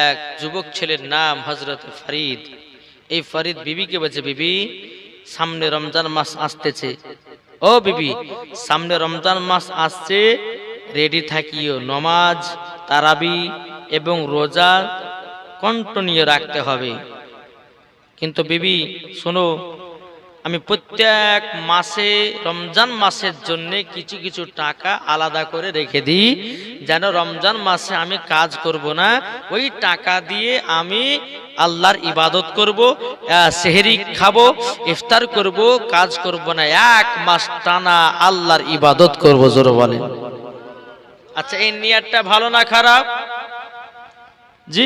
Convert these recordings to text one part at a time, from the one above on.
এক যুবক ছেলের নাম হযরত ফরিদ। এই ফরিদ বিবিকে বলছে, বিবি সামনে রমজান মাস আসতেছে, ও বিবি সামনে রমজান মাস আসছে, রেডি থাকিও, নামাজ তারাবি এবং রোজা কন্টিনিউ রাখতে হবে। কিন্তু বিবি শোনো, আমি প্রত্যেক মাসে রমজান মাসের জন্য কিছু কিছু টাকা আলাদা করে রেখে দিই, যেন রমজান মাসে আমি কাজ করব না, ওই টাকা দিয়ে আমি আল্লাহর ইবাদত করব, সেহরি খাবো, ইফতার করব, কাজ করব না, এক মাস টানা আল্লাহর ইবাদত করব। জোরে বলেন। আচ্ছা, এই নিয়তটা ভালো না খারাপ? জি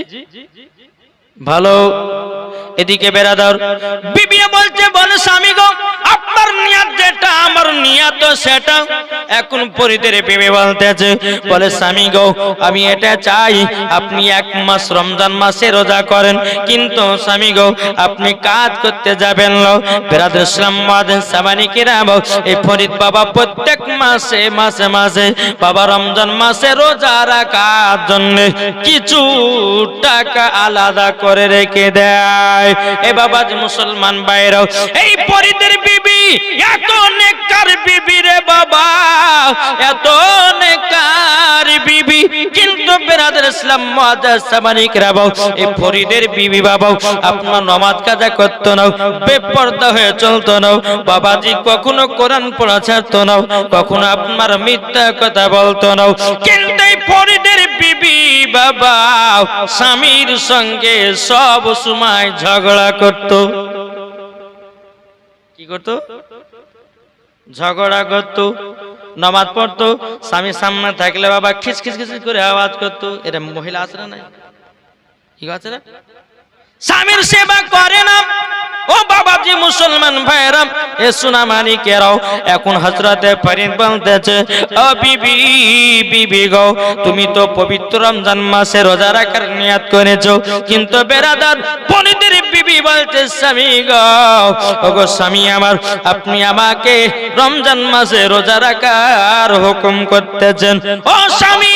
ভালো। এদিকে বেরাদার বিবি বলছে, বলে স্বামী গো আপনার নিয়ত যেটা আমার নিয়ত সেটা। এখন ফরিদের বিবি বলতেছে, বলে স্বামী গো আমি এটা চাই আপনি এক মাস রমজান মাসে রোজা করেন, কিন্তু স্বামী গো আপনি কাজ করতে যাবেন না। বেরাদার ইসলাম মুআজ্জিন সাবানি কিরাম, এই ফরিদ বাবা প্রত্যেক মাসে মাসে মাসে বাবা রমজান মাসে রোজা রাখার জন্য কিছু টাকা আলাদা করে রেখে দেয়। এ বাবা যে মুসলমান ভাইরাও, এই ফরিদের বিবি এত নেককার বিবি রে বাবা, এত নেককার বিবি, কিন্তু বেরাদার ইসলাম মুআজ্জিন সাবানি কিরাম, এই ফরিদের বিবি বাবা আপনার নামাজ কাজা করতো না, বেপরদা হয়ে চলতো না বাবাজি, কখনো কোরআন পড়া ছাড়তো না, কখনো আপনার মিথ্যা কথা বলতো না। কিন্তু এই ফরিদের বিবি বাবা স্বামীর সঙ্গে সব সময় ঝগড়া করত। কি করত? ঝগড়া করত। নামাজ পড়তো, স্বামী সামনে থাকলে বাবা খিস খিস খিস করে আওয়াজ করতো। এরা মহিলা আছে না? কি আছে না? স্বামীর সেবা করে না। ও বাবাজি মুসলমান ভাইরা, এ সোনা মানিকেরাও, এখন হযরতে ফরিদ বলতেছে, ও বিবি বিবি গো তুমি তো পবিত্র রমজান মাসে রোজা রাখার নিয়ত করেছো, কিন্তু বেরাদার ফরিদের বিবি বলতে, স্বামী গো ওগো স্বামী আমার, আপনি আমাকে রমজান মাসে রোজা রাখার হুকুম করতেছেন। ও স্বামী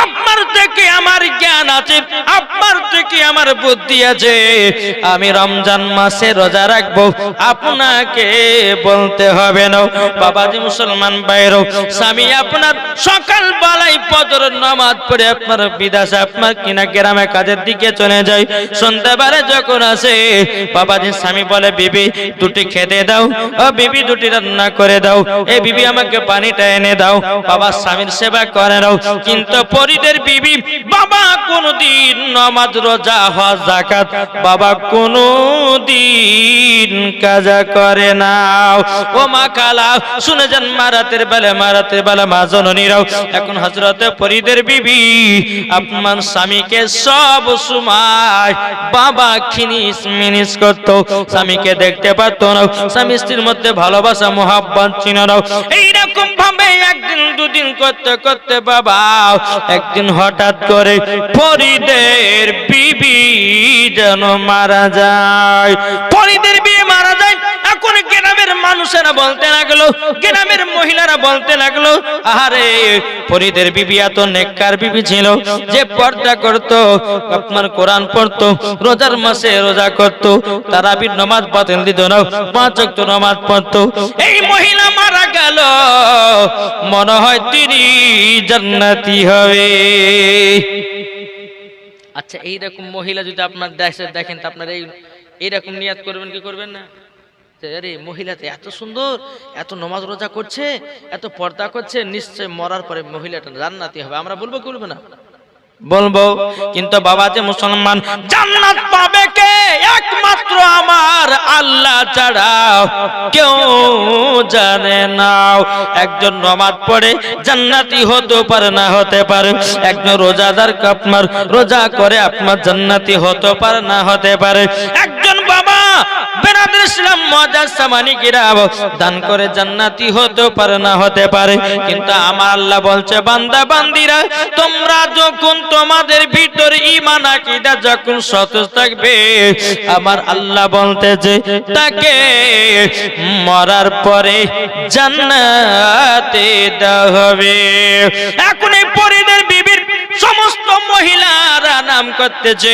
আপনার থেকে আমার জ্ঞান আছে, আপনার থেকে আমার বুদ্ধি আছে, আমি রমজান মাসে রোজা রাখবো, আপনাকে বলতে হবে না। বাবাজি মুসলমান ভাইরা, স্বামী আপনার সকাল বেলায় ফজর নামাজ পড়ে আপনার বিদেশে আপনার কিনা গ্রামে কাজের দিকে চলে যায়, সন্ধ্যাবেলা যখন আসে বাবাজি স্বামী বলে, বিবি দুটি খেতে দাও, ও বিবি দুটি রান্না করে দাও, এ বিবি আমাকে পানিটা এনে দাও। বাবা স্বামীর সেবা করে নাও। কিন্তু ফরিদের বিবি বাবা কোনদিন নামাজ রোজা হজ যাকাত বাবা কোনদিন কাজা করে না। ও মা কালা শুনে যান, মারাতের বেলা মা জননীরাও, এখন হযরতে ফরিদের বিবি আপনার স্বামীকে সব সময় বাবা খিনিস মিনিস করত, স্বামীকে দেখতে পারতো না, স্বামী স্ত্রীর মধ্যে ভালোবাসা মোহাব্বত ছিল না। এইরকম ভাবে একদিন দুদিন করতে করতে বাবা একদিন হঠাৎ করে ফরিদের বিবি যেন মারা যায়। ফরিদের বিবি মারা যায়। এখন গ্রামের মানুষেরা বলতে লাগলো, গ্রামের মহিলারা বলতে লাগলো, আরে ফরিদের বিবি এত নেককার বিবি ছিল যে পর্দা করত, আপনার কোরআন পড়তো, রোজার মাসে রোজা করত, তারাবির নামাজ বাতিল দিত না, 5 ওয়াক্ত নামাজ পড়তো। এই মহিলা মারা গেল, মনে হয় তিনি জান্নাতি হবে। আচ্ছা, এইরকম মহিলা যদি আপনার দেশে দেখেন, তা আপনার এইরকম নিয়াত করবেন কি করবেন না? আরে মহিলাটা এত সুন্দর, এত নামাজ রোজা করছে, এত পর্দা করছে, নিশ্চয় মরার পরে মহিলাটা জান্নাতি হবে। আমরা বলবো কি বলবো না? বলবো। কিন্তু বাবা যে মুসলমান, জান্নাত পাবে কে? একমাত্র আমার আল্লাহ ছাড়া কেউ জানে না। একজন নামাজ পড়ে জান্নাতি হতে পারে না হতে পারে, একজন রোজাদার আপনার রোজা করে আপনার জান্নাতি হতে পারে না হতে পারে, একজন বাবা বেরাদার ইসলাম মুআজ্জিন সাবানি কিরাম দান করে জান্নাতি হতে পারে না হতে পারে। কিন্তু আমার আল্লাহ বলছে, বান্দা বান্দিরা তোমরা যখন তোমাদের ভিতরে ঈমান আকীদা যখন সতেজ থাকবে, আমার আল্লাহ বলতেছে তাকে মরার পরে জান্নাতে দেওয়া হবে। এখন এই ফরিদের বিবির সমস্ত মহিলারা নাম করতেছে,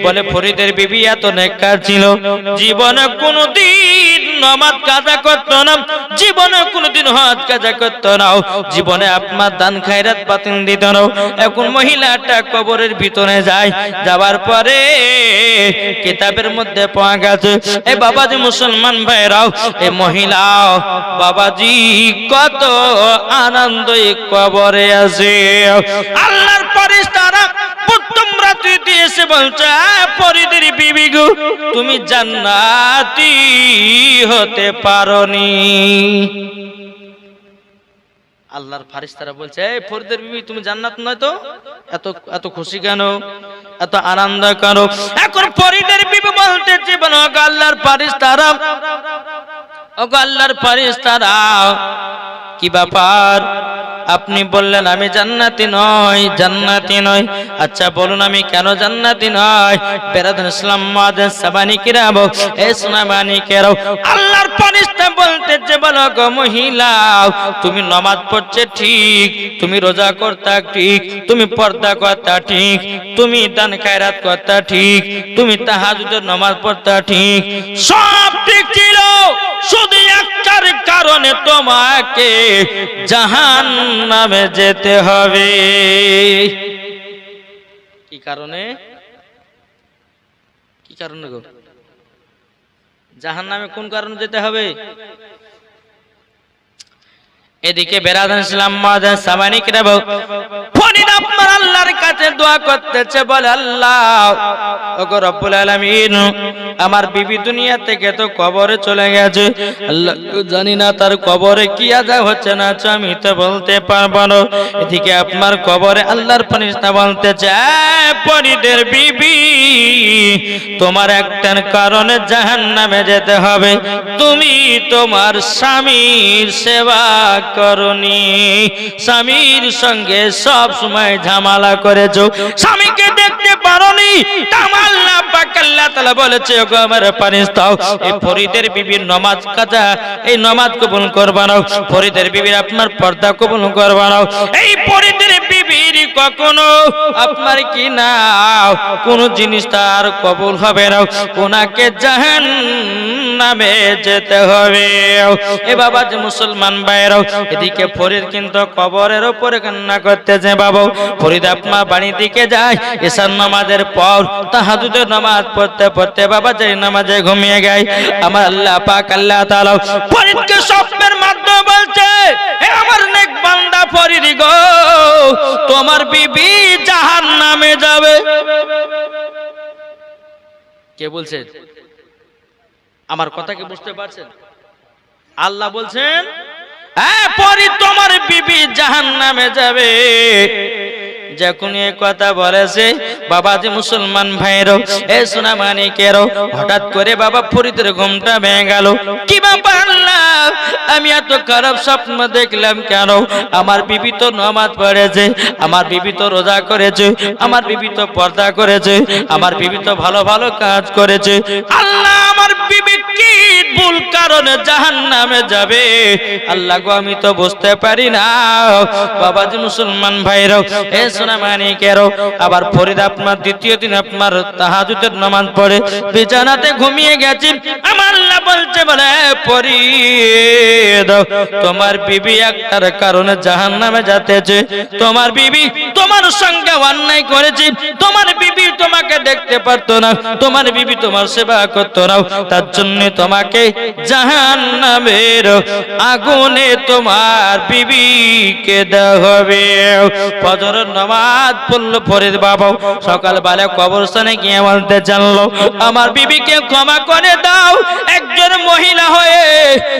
বলে ফরিদের বিবি এত নেককার ছিল, জীবনে কোনোদিন নামাজ কাজা করতো না, জীবনে কোনোদিন হজ কাজা করতো না, জীবনে আপনার দান খায়রাত বাতিল দিত না। এখন মহিলাটা কবরের ভিতরে যায়, যাবার পরে কিতাবের মধ্যে পাওয়া গেছে, এই বাবাজি মুসলমান ভাইরাও, এই মহিলা বাবাজি কত আনন্দ কবরে আছে। আল্লাহর ফেরেশতারা প্রথম রাত্রিতে এসে বলছে, ফরিদের বিবি গো, তুমি জান্নাতি হতে পারোনি। আল্লাহর ফেরেশতারা বলছে, এই ফরিদের বিবি তুমি জান্নাত নয় তো, এত এত খুশি কেন, এত আনন্দ কেন? এখন ফরিদের বিবি বলতেছে, বলো আল্লাহর ফেরেশতারা, ওগো আল্লাহর ফেরেশতারা, কি ব্যাপার? আপনি বললেন আমি জান্নাতি নই, জান্নাতি নই। আচ্ছা বলুন আমি কেন জান্নাতি নই? বেরাদান ইসলাম মুআজ্জিজ সাবানি কিরাম, এ সুনামানি কেরাও, আল্লাহর ফেরেশতা বলতেছে, বলো গো মহিলা, তুমি নামাজ পড়ছে ঠিক, তুমি রোজা করতা ঠিক, তুমি পর্দা করতা ঠিক, তুমি দান খায়রাত করতা ঠিক, তুমি তাহাজ্জুদের নামাজ পড়তা ঠিক, সব ঠিক ছিল, শুধু একটার কারণে তোমাকে জাহান্নামে যেতে হবে। কি কারণে? কি কারণে গো? জাহান্নামে কোন কারণে যেতে হবে? এদিকে বেরাদান ইসলাম মুআজ্জিজ সাবানি কিরাম, ফরিদ আপনার আল্লাহর কাছে দোয়া করতেছে, বলে আল্লাহ, ওগো রব্বুল আলামিন, আমার বিবি দুনিয়া থেকে তো কবরে চলে গেছে, আল্লাহ জানি না তার কবরে কি আযাব হচ্ছে না, আমি তো বলতে পারবো না। এদিকে আপনার কবরে আল্লাহর ফেরেশতা বলতেছে, ফরিদের বিবি, তোমার একটার কারণে জাহান্নামে যেতে হবে, তুমি তোমার স্বামীর সেবা করনি, স্বামীর সঙ্গে সব সময় ঝামেলা করেছো, স্বামীকে দেখতে পারোনি। আল্লাহ পাক আল্লাহ তাআলা বলেছে, ওগো আমার ফেরেশতা, এই ফরিদের বিবির নামাজ কাজা, এই নামাজ কবুল করবা না, ফরিদের বিবির আপনার পর্দা কবুল করবা না, এই ফরিদের বিবির কখনো আপনার কি না কোন জিনিস তার কবুল হবে না, ওনাকে জাহান্নামে যেতে হবে। এ বাবা যে মুসলমান ভাইরাও, এদিকে ফরিদ কিন্তু কবরের উপরে কান্না করতেছে। বাবা ফরিদ আপনার বাড়ি দিকে যায়, এশার নামাজের পর তাহাজ্জুদের নামাজ পড়তে পড়তে বাবা যে নামাজে ঘুমিয়ে যায়। আমার আল্লাহ পাক আল্লাহ তাআলা ফরিদকে স্বপ্নের মাধ্যমে বলছে, হে আমার নেক বান্দা ফরিদ গো, তোমার বিবি জাহান্নামে যাবে। কে বলছে? আমার কথা কি বুঝতে পারছেন? আল্লাহ বলছেন, হ্যাঁ ফরিদ তোমার বিবি জাহান্নামে যাবে। যখন এই কথা বলেছে, বাবা যে মুসলমান ভাইরো, এ সোনামানিকেরও, হঠাৎ করে বাবা ফরিদের ঘুমটা ভেঙে গেল। কি ব্যাপার আল্লাহ, আমি এত খারাপ স্বপ্ন দেখলাম কেন? আমার বিবি তো নামাজ পড়েছে, আমার বিবি তো রোজা করেছে, আমার বিবি তো পর্দা করেছে, আমার বিবি তো ভালো ভালো কাজ করেছে, আল্লাহ আমার বিবি কি ভুল কারণে জাহান্নামে যাবে? আল্লাহ গো আমি তো বুঝতে পারি না। বাবা যে মুসলমান ভাইরাও, এ সোনামানিকেরও, আবার ফরিদ আপনার দ্বিতীয় দিন আপনার তাহাজ্জুদের নামাজ পড়ে বিছানাতে ঘুমিয়ে গেছে। আমার আল্লাহ বলছে, বলে ফরিদ তোমার বিবি একটার কারণে জাহান্নামে যেতেছে, তোমার বিবি তোমার সঙ্গে অন্যায় করেছে, তোমার বিবি তোমাকে দেখতে পারতো না, তোমার বিবি তোমার সেবা করতো না, তার জন্য তোমাকে জাহান্নামের আগুনে তোমার বিবিকে দেওয়া হবে। ফজরের নামাজ পড়লো ফরিদ বাবা, সকালবেলা কবরস্থানে গিয়ে বলতে জানলো, আমার বিবিকে ক্ষমা করে দাও, একজন মহিলা হয়ে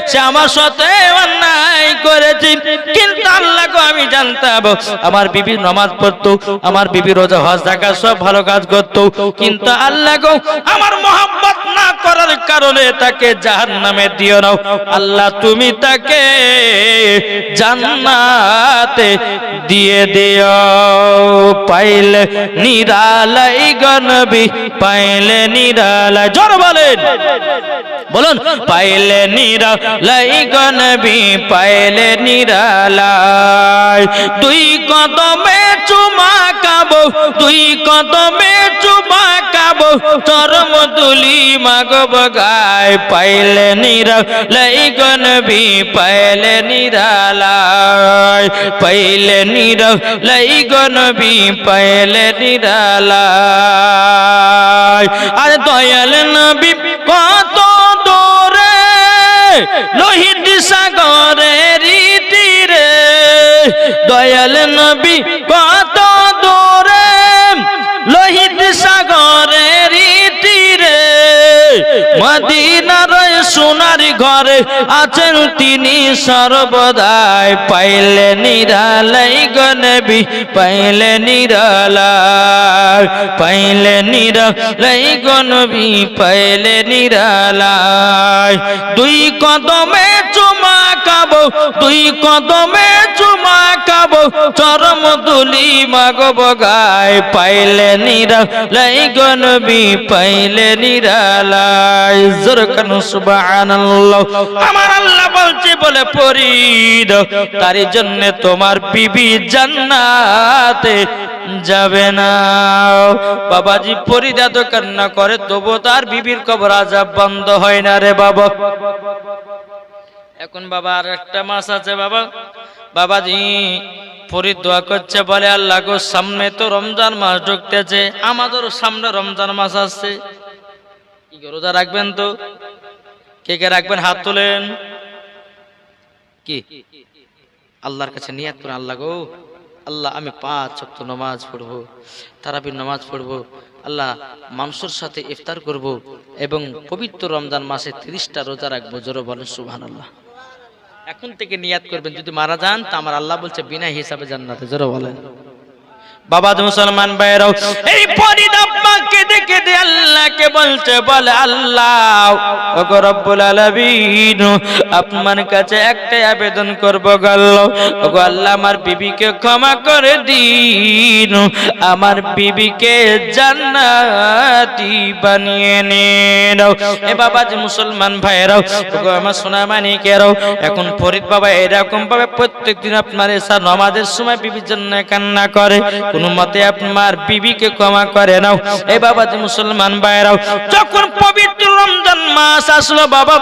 সে আমার সাথে অন্যায় করেছে, কিন্তু আল্লাহ গো আমি জানতাম আমার বিবি নামাজ পড়তো, আমার বিবি রোজা হজ যাকাত সব ভালো কাজ করতো, কিন্তু আল্লাহ গো আমার মহব্বত না করার করার কারণে তাকে জাহান্নামে দিও না আল্লাহ, তুমি তাকে জান্নাতে দিয়ে দিও। পাইলে নিরালাই গনবি, পাইলে নিরালাই, জোর বলেন, বলুন, পাইলে নিরালাই গনবি, পাইলে নিরালাই। দুই কদমে চুমা খাবো, দুই কদমে চুমা খাবো, চরম তুলি মাগব গায়। পাইলে নিরালাই গনবি, পাইলে নিরালাই, পাইলে নিরালাই গনবি, পাইলে নিরালাই। আর দয়াল নবী কত দূরে, লোহিত সাগরের তীরে, দয়াল নবী কত দূরে, লোহিত সাগরের তীরে, মদিনার সোনার ঘরে আছেন তিনি সর্বদাই। পাইলে নিরালাই গনবি, পাইলে নিরালাই, পাইলে নিরালাই গনবি, পাইলে নিরালাই। দুই কদমে চুমা খাবো, দুই কদমে চুমা খাবো, চরম তুলি মাগব গায়। পাইলে নিরালাই গনবি, পাইলে নিরালাই। জোর কান সুবহানাল্লাহ। আমার আল্লাহ বলছে, বলে ফরিদ তার জন্য তোমার বিবি জান্নাতে যাবে না। বাবাজি ফরিদ এত কান্না করে, তবু তার বিবির কবর আযাব বন্ধ হয় না রে বাবা। এখন বাবা আর একটা মাস আছে বাবা। বাবাজি ফরিদ দোয়া করছে, বলে আল্লাহ গো, সামনে তো রমজান মাস ঢুকতেছে, আমাদেরও সামনে রমজান মাস আসছে, কি রোজা রাখবেন তো? কে কে রাখবেন হাত তোলেন। কি আল্লাহর কাছে নিয়াত করে, আল্লাহ গো, আল্লাহ আমি 5 ওয়াক্ত নামাজ পড়বো, তারাবির নামাজ পড়বো, আল্লাহ মানুষের সাথে ইফতার করব এবং পবিত্র রমজান মাসে 30টা রোজা রাখবো। জোরে বলেন সুবহানাল্লাহ। এখন থেকে নিয়াত করবেন, যদি মারা যান তা আমার আল্লাহ বলছে বিনা হিসাবে জান্নাতে। জোরে বলেন। বাবা মুসলমান ভাইরাও, এই ফরিদ আব্বাকে দেখে দে আল্লাহকে বলছে, বলে আল্লাহ ওগো রব্বুল আলামিন, আপনার কাছে একটা আবেদন করব গো, ওগো আল্লাহ আমার বিবিকে ক্ষমা করে দিন, আমার বিবিকে জান্নাতি বানিয়ে নিন। এ বাবাজি মুসলমান ভাইরাও, ওগো আমার সোনা মানিকেরাও, এখন ফরিদ বাবা এরকম ভাবে প্রত্যেকদিন আপনার এসা নামাজের সময় বিবির জন্য কান্না করে, কোন মতে আপনার বিবিকে ক্ষমা করে নাও। এই বাবাজি মুসলমান ভাইরাও, যখন পবিত্র রমজান মাস আসলো বাবা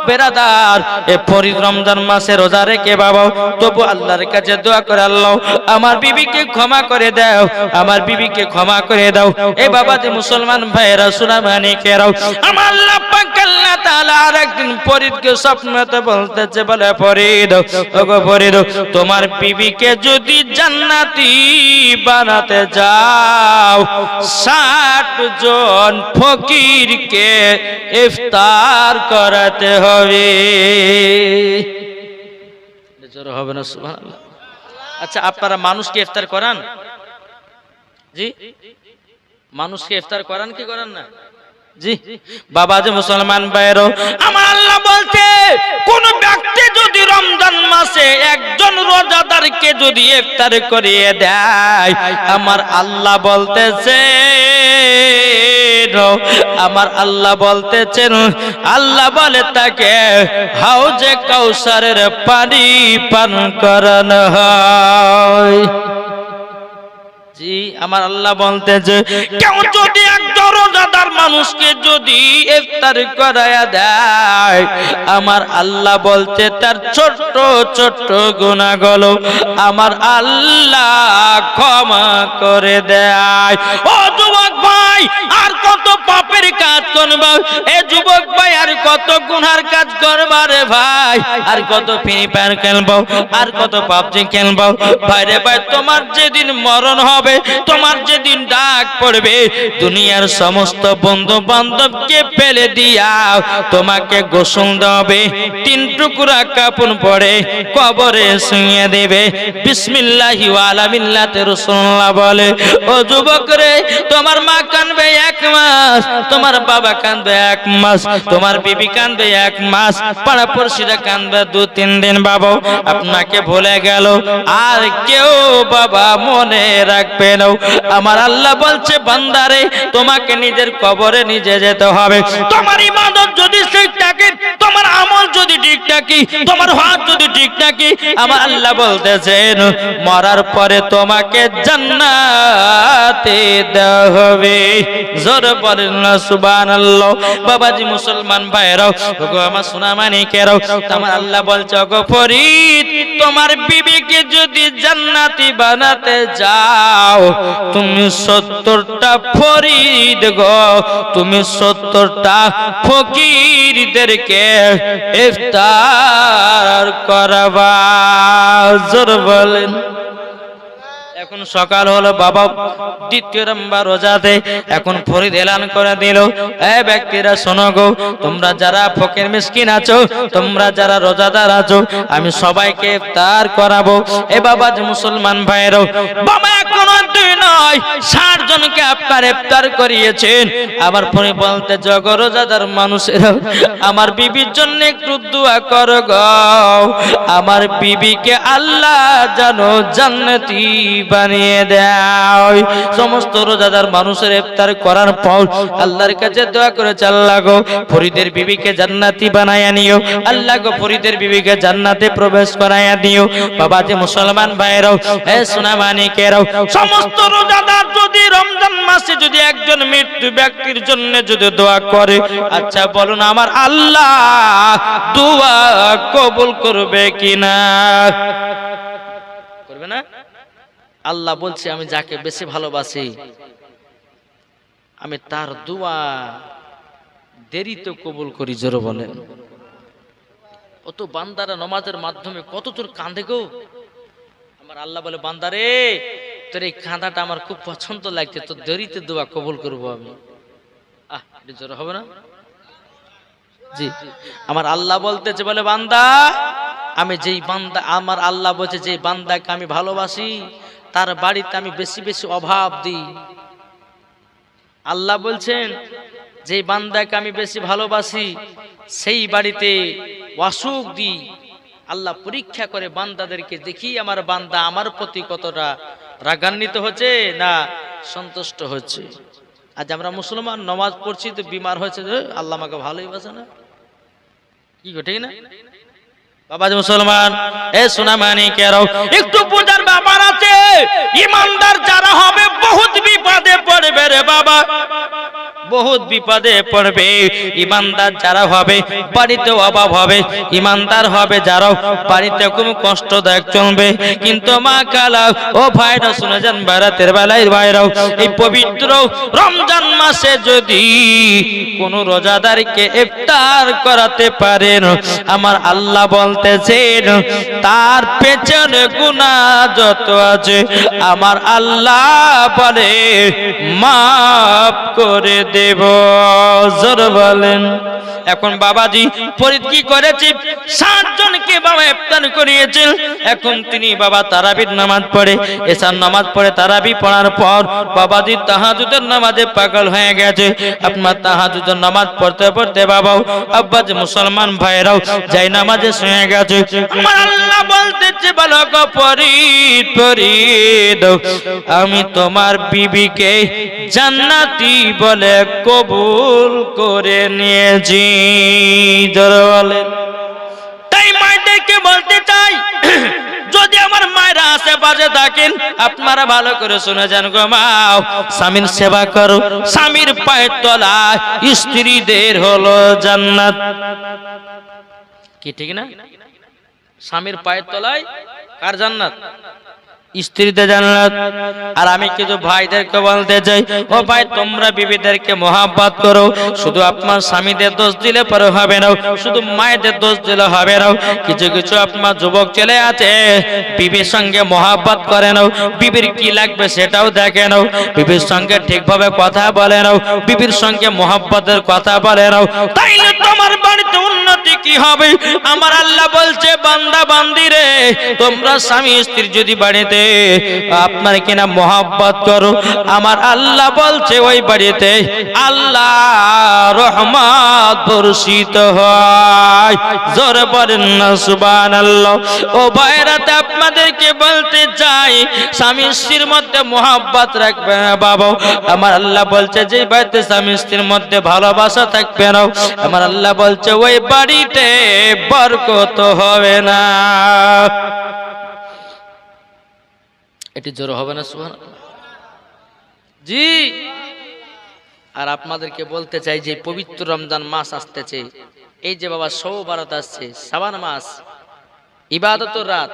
বেরাদার, এ ফরিদ রমজান মাসে রোজা রেখে বাবা তবু আল্লাহর কাছে দোয়া করে, আল্লাহ আমার বিবিকে ক্ষমা করে দাও, আমার বিবিকে ক্ষমা করে দাও। এই বাবাজি মুসলমান ভাইরা সোনা মানিকেরাও, আমার আল্লাহ পাক আল্লাহ তাআলা আরেকদিন ফরিদকে স্বপ্নতে বলতেছে, বলে ফরিদ ওগো ফরিদ, তোমার বিবিকে যদি জান্নাতি বানাতে যাও 60 জন ফকিরকে ইফতার করাতে হবে। জোরে হবে না সুবহানাল্লাহ। আচ্ছা আপনারা মানুষকে ইফতার করান? জি, মানুষকে ইফতার করান কি করান না? জি বাবা যে মুসলমান ভাইরা, আমার আল্লাহ বলতে, কোন ব্যক্তি যদি রমজান মাসে একজন রোজাদারকে যদি ইফতার করিয়ে দেয়, আমার আল্লাহ বলতেছে, আমার আল্লাহ বলতেছেন, আল্লাহ বলে তাকে হাউজে কাউসারের পানি পান করানো হয়। জি আমার আল্লাহ বলতেছে, কেউ যদি একজন রোজাদার মানুষকে যদি ইফতার করায়া দেয়, আমার আল্লাহ বলতে তার ছোট্ট ছোট্ট গুনাহগুলো আমার আল্লাহ ক্ষমা করে দেয়। ও যুবক ভাই, আর কত পাপের কাজ করবা? এ যুবক ভাই, আর কত গুনার কাজ করবা রে ভাই? আর কত ফ্রি ফায়ার খেলবো, আর কত পাবজি খেলবো? ভাই রে ভাই, তোমার যেদিন মরণ হবে, তোমার যেদিন ডাক পড়বে, দুনিয়ার সমস্ত বন্ধু বান্ধবকে ফেলে দিয়া তোমাকে গোসল দেবে, 3 টুকরা কাপড় পরে কবরে শুইয়ে দেবে। বিসমিল্লাহি ওয়া আলা মিল্লাতি রাসূলুল্লাহ বলে, ও যুবক রে, তোমার মা কানবে, 1 মাস, তোমার বাবা কাঁদবে 1 মাস, তোমার বিবি কাঁদবে 1 মাস, পাড়াপড়শিরা কাঁদবে 2-3 দিন। বাবা আপনাকে ভুলে গেল, আর কেউ বাবা মনে রাখবে না। আমার আল্লাহ বলছে বান্দারে তোমাকে নিজের কবরে নিজে যেতে হবে। তোমার ইবাদত যদি ঠিক থাকে, তোমার আমল যদি ঠিক থাকে, তোমার হাত যদি ঠিক থাকে, আমার আল্লাহ বলতেছেন মরার পরে তোমাকে জান্নাতে দেওয়া হবে। জোরে বলেন না সুবহানাল্লাহ। বাবাজি মুসলমান ভাইরাও, ওগো আমার সোনা মানিকেরাও, আমার আল্লাহ বলছে ওগো ফরিদ, তোমার বিবিকে যদি জান্নাতি বানাতে যাও, তুমি 70টা ফরিদ গো, তুমি 70টা ফকিরদেরকে ইফতার করাবা। জোরে বলেন। এখন সকাল হলো বাবা, দ্বিতীয় নম্বর রোজাতে এখন ফরিদ এলান করে দিল, এ ব্যক্তিরা শোনো গো, তোমরা যারা ফকির মিসকিন আছো, তোমরা যারা রোজাদার আছো, আমি সবাইকে ইফতার করাবো। এ বাবা যে মুসলমান ভাইরাও, বাবা এখনো 2 নয় 60 জনকে আপনার ইফতার করিয়েছেন। আবার পরে বলতে জগ রোজাদার মানুষেরা, আমার বিবির জন্য একটু দোয়া করো গো, আমার বিবিকে আল্লাহ যেন জান্নাতি বানিয়ে দেয়। সমস্ত রোজাদার মানুষের ইফতার করার পর আল্লাহর কাছে দোয়া করেছে, আল্লাহ গো ফরিদের বিবিকে জান্নাতি বানায়া নিও, আল্লাহ গো ফরিদের বিবিকে জান্নাতে প্রবেশ করায়া দিও। বাবা যে মুসলমান ভাইরাও, এ সোনা মানিকেরাও, সমস্ত রোজাদার যদি রমজান মাসে যদি একজন মৃত্যু ব্যক্তির জন্য যদি দোয়া করে, আচ্ছা বলুন আমার আল্লাহ দোয়া কবুল করবে কিনা? করবে না? আল্লাহ বলছে আমি যাকে বেশি ভালোবাসি আমি তার দোয়া দেরিতে কবুল করি। জোরে বলেন। ও তো বান্দারা নামাজের মাধ্যমে কত তোর কাঁদে গো। আমার আল্লাহ বলে বান্দারে তোর এই কাঁদাটা আমার খুব পছন্দ লাগছে, তোর দেরিতে দোয়া কবুল করবো আমি। এটা জোরে হবে না? জি, আমার আল্লাহ বলতেছে বলে বান্দা, আমি যেই বান্দা, আমার আল্লাহ বলছে যে বান্দাকে আমি ভালোবাসি তার বাড়িতে আমি বেশি বেশি অভাব দিই। আল্লাহ বলছেন যে বান্দাকে আমি বেশি ভালোবাসি সেই বাড়িতে অসুখ দিই। আল্লাহ পরীক্ষা করে বান্দাদেরকে, দেখি আমার বান্দা আমার প্রতি কতটা রাগান্বিত হচ্ছে না সন্তুষ্ট হচ্ছে। আজ আমরা মুসলমান নামাজ পড়ছি তো বিমার হয়েছে, আল্লাহ আমাকে ভালোই বাসে না, কি গো ঠিক না? বাবা মুসলমান, এ সোনা মানিকেরাও, একটু বোঝার ব্যাপার আছে। ইমানদার যারা হবে বহুত বিপদে পড়বে রে বাবা, বহুত বিপদে পড়বে। ইমানদার যারা হবে বাড়িতে অভাব হবে, ইমানদার হবে যারা বাড়িতে খুব কষ্টদায়ক চলবে। কিন্তু মা কালা ও ভাইরা শুনে যান, বারাতের বেলায় ভাইরাও, এই পবিত্র রমজান মাসে যদি কোন রোজাদারকে ইফতার করাতে পারেন, আমার আল্লাহ বলতেছেন তার পেছনে গুনাহ যত আছে আমার আল্লাহ বলে মাফ করে দেব। জোরে বলেন। এখন বাবাজি ফরিদ কি করেছে, 60 জনকে বাবা ইফতার করিয়েছেন। এখন তিনি বাবা তারাবির নামাজ পড়ে, এশার নামাজ পড়ে, তারাবি পড়ার পর বাবাজি তাহাজ্জুদের নামাজে পাগল হয়ে গেছে। আপনার তাহাজ্জুদের নামাজ পড়তে পড়তে বাবাও আব্বাজি মুসলমান ভাইরাও যাই নামাজে শুয়ে গেছে। আমার আল্লাহ বলতেছে বলো গো ফরিদ, ফরিদ আমি তোমার বিবিকে জান্নাতি বলে কবুল করে নিয়েছি। জোরে বলেন। তাই মায়েদেরকে বলতে চাই, যদি আমার মায়েরা আশেপাশে থাকেন আপনারা ভালো করে শুনে যান গো মাও, স্বামীর সেবা করো, স্বামীর পায়ের তলায় স্ত্রীদের হলো জান্নাত। কি ঠিক না? স্বামীর পায়ের তলায় কার জান্নাত? স্ত্রীদের জান্নাত। আর আমি কিছু ভাইদেরকে বলতে চাই, ও ভাই তোমরা বিবিদেরকে মহব্বত করো। শুধু আপনার স্বামীদের দোষ দিলে পরে হবে না, শুধু মায়েদের দোষ দিলে হবে না। কিছু কিছু আপনার যুবক ছেলে আছে বিবির সঙ্গে মহব্বত করে নাও, বিবির কি লাগবে সেটাও দেখে নাও, বিবির সঙ্গে ঠিকভাবে কথা বলে নাও, বিবির সঙ্গে মহব্বতের কথা বলে নাও, তাইলে তোমার বাড়িতে উন্নতি কি হবে? আমার আল্লাহ বলছে বান্দা বান্দি রে, তোমরা স্বামী স্ত্রী যদি বাড়িতে আপনার কিনা মোহাব্বত করো, আমার আল্লাহ বলছে ওই বাড়িতে আল্লাহ রহমত বর্ষিত হয়। জোরে বলেন না সুবহানাল্লাহ। ও ভাইরাতে আপনাদেরকে বলতে চাই, স্বামী স্ত্রীর মধ্যে মোহাব্বত রাখবে না বাবা। আমার আল্লাহ বলছে যে বাড়িতে স্বামী স্ত্রীর মধ্যে ভালোবাসা থাকবে না, আমার আল্লাহ বলছে ওই বাড়িতে বরকত হবে না। এটি জোর হবে না সুবহানাল্লাহ? জি। আর আপনাদেরকে বলতে চাই যে পবিত্র রমজান মাস আসতেছে, এই যে বাবা শবে বরাত আসছে, শাবান মাস, ইবাদতের রাত,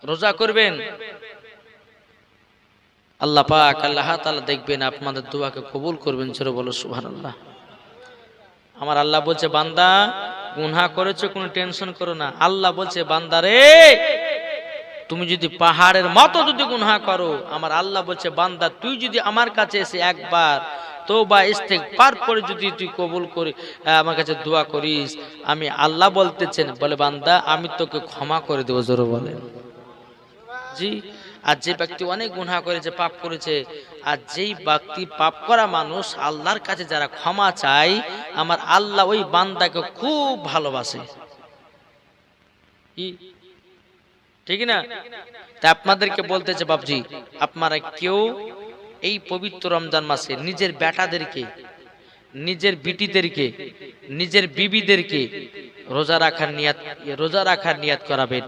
রোজা করবেন, আল্লাহ পাক আল্লাহ তাআলা দেখবেন, আপনাদের দোয়াকে কবুল করবেন। জোরে বলো সুবহানাল্লাহ। আমার আল্লাহ বলছে বান্দা গুনাহ করেছো কোনো টেনশন করো না। আল্লাহ বলছে বান্দা রে তুমি যদি পাহাড়ের মতো যদি গুনাহ করো, আমার আল্লাহ বলছে বান্দা তুই যদি আমার কাছে এসে একবার তওবা ইস্তেগফার করে যদি তুই কবুল করে আমার কাছে দোয়া করিস, আমি আল্লাহ বলতেছেন বলে বান্দা আমি তোকে ক্ষমা করে দেব। জোরে বলেন জি। আর যে ব্যক্তি অনেক গুনাহ করেছে, পাপ করেছে, আর যেই ব্যক্তি পাপ করা মানুষ আল্লাহর কাছে যারা ক্ষমা চায়, আমার আল্লাহ ওই বান্দাকে খুব ভালোবাসে। কি ঠিক না? তা আপনাদেরকে বলতেছে বাপজি, আপনারা কেউ এই পবিত্র রমজান মাসে নিজের বেটাদেরকে, নিজের বিটিদেরকে, নিজের বিবিদেরকে রোজা রাখার নিয়াত করাবেন।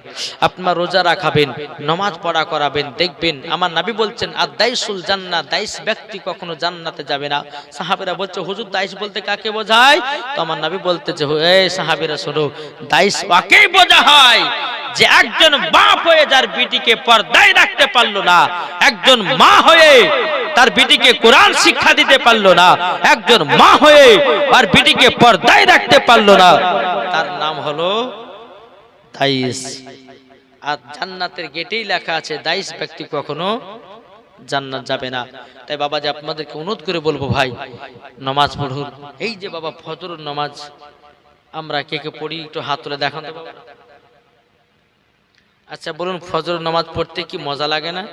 আপনার রোজা রাখাবেন, নামাজ পড়া করাবেন। দেখবেন আমার নবী বলছেন আদ-দাইসুল জান্নাহ, দাইস ব্যক্তি কখনো জান্নাতে যাবে না। সাহাবীরা বলছে হুজুর দাইস বলতে কাকে বোঝায়? তো আমার নবী বলতেছে এই সাহাবীরা শোনো, দাইস কাকেই বোঝা হয় যে একজন বাপ হয়ে যার বিটিকে পর্দায় রাখতে পারলো না, একজন মা হয়ে তার বিটিকে কোরআন শিক্ষা দিতে পারলো না, একজন মা হয়ে আর বিটিকে পর্দায় রাখতে পারলো না, তার নাম হলো দাইস। আর জান্নাতের গেটেই লেখা আছে দাইস ব্যক্তি কখনো জান্নাত যাবে না। তাই বাবা যে আপনাদেরকে অনুরোধ করে বলবো ভাই নামাজ পড়ুন। এই যে বাবা ফজরের নামাজ আমরা কে কে পড়ি একটু হাত তুলে দেখান তো বাবা। আচ্ছা বলুন ফজর নামাজ পড়তে কি মজা লাগে না?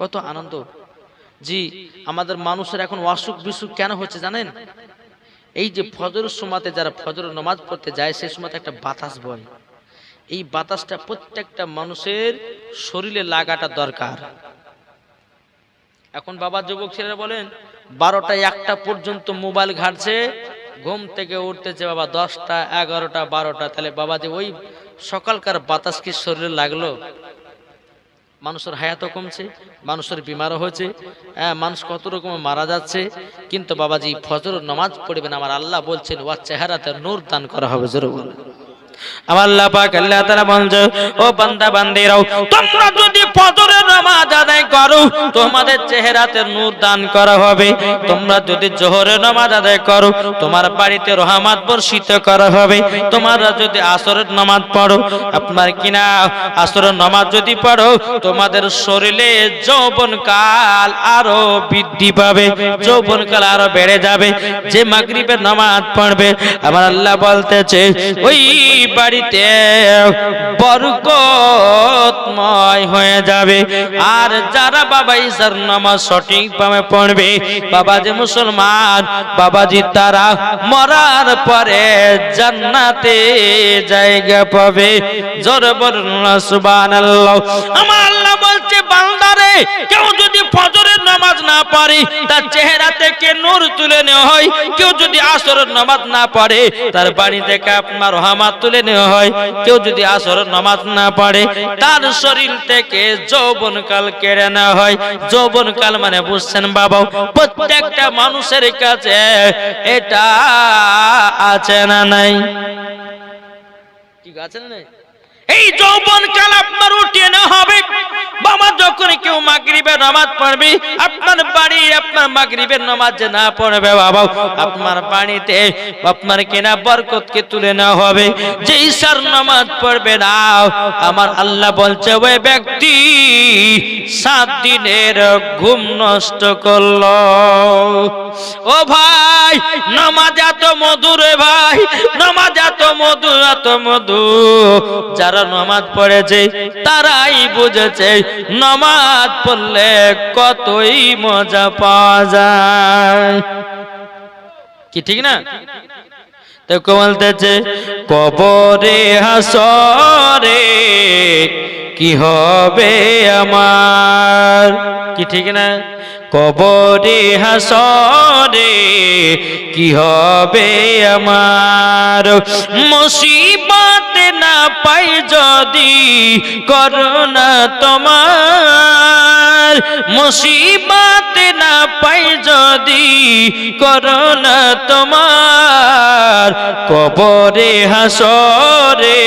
কত আনন্দ। জি, আমাদের মানুষের এখন অসুখ বিসুখ কেন হচ্ছে জানেন? এই যে ফজরের সময়তে যারা ফজর নামাজ পড়তে যায় সেই সময়তে একটা বাতাস বয়, এই বাতাসটা প্রত্যেকটা মানুষের শরীরে লাগাটা দরকার। এখন বাবা যুবক ছেলেরা বলেন 12টা 1টা পর্যন্ত মোবাইল ঘাটছে, ঘুম থেকে উঠতেছে বাবা 10টা 11টা 12টা, তাহলে বাবা যে ওই সকালকার বাতাস কি শরীরে লাগলো? মানুষের হায়াতও কমছে, মানুষের বিমারও হয়েছে, মানুষ কত রকম মারা যাচ্ছে। কিন্তু বাবাজি ফজর নামাজ পড়বেন, আমার আল্লাহ বলছেন ওয়ার চেহারাতে নূর দান করা হবে। জোরে বলেন আমার আল্লাহ পাক আল্লাহ তাআলা বলছে ও বান্দা বান্দিরাও তোমরা যদি ফজরের নামাজ আদায় করো তোমাদের চেহারাতে নূর দান করা হবে। তোমরা যদি জোহরের নামাজ আদায় করো তোমার বাড়িতে রহমত বর্ষিত করা হবে। তোমরা যদি আসরের নামাজ পড়ো, আপনার কিনা আসরের নামাজ যদি পড়ো তোমাদের শরীরে যৌবনকাল আরো বৃদ্ধি পাবে, যৌবনকাল আরো বেড়ে যাবে। যে মাগরিবের নামাজ পড়বে আমার আল্লাহ বলতেছে ওই বাড়িতে বরকতময় হয়ে যাবে। আর যারা বাবা ইশার নামাজ সঠিকভাবে পড়বে বাবা যে মুসলমান বাবাজি তারা মরার পরে জান্নাতে জায়গা পাবে। জোরে বলুন সুবহানাল্লাহ। আমার আল্লাহ বলছে বান্দারে কেউ যদি ফজরের নামাজ না পড়ে তার চেহারা থেকে নূর তুলে নেওয়া হয়, কেউ যদি আসরের নামাজ না পড়ে তার বাড়ি থেকে আপনার রহমত তুলে নেওয়া হয়, কেউ যদি আসরের নামাজ না পড়ে তার শরীর থেকে যৌবনকাল কেড়ে নেওয়া হয়। যৌবনকাল মানে বুঝছেন বাবা, প্রত্যেকটা মানুষের কাছে এটা আছে না নাই? ঠিক আছে না নাই? এই যৌবনকাল আপনার উঠিয়ে নেওয়া হবে বাবা। যখন কেউ মাগরিবের নামাজ পড়বে আপনার বাড়ি আপনার মাগরিবের নামাজ না পড়বে বাবা, আপনার বাড়িতে আপনার কেনা বরকতকে তুলে নেওয়া হবে। যে ঈশার নামাজ পড়বে না আমার আল্লাহ বলছে ওই ব্যক্তি 7 দিনের ঘুম নষ্ট করলো। ও ভাই নামাজ এত মধুর রে ভাই, নামাজ এত মধুর এত মধুর, যারা যারা নামাজ পড়েছে তারাই বুঝেছে নামাজ পড়লে কতই মজা পাওয়া যায়। কি ঠিক না? তো বলতেছে কবরে হাসরে কি হবে আমার, কি ঠিক না? কবরে হাসরে কি হবে আমার, মুসিবত না পাই যদি করুণা তোমার, মুসিবত না পাই যদি করুণা তোমার, কবরে হাসরে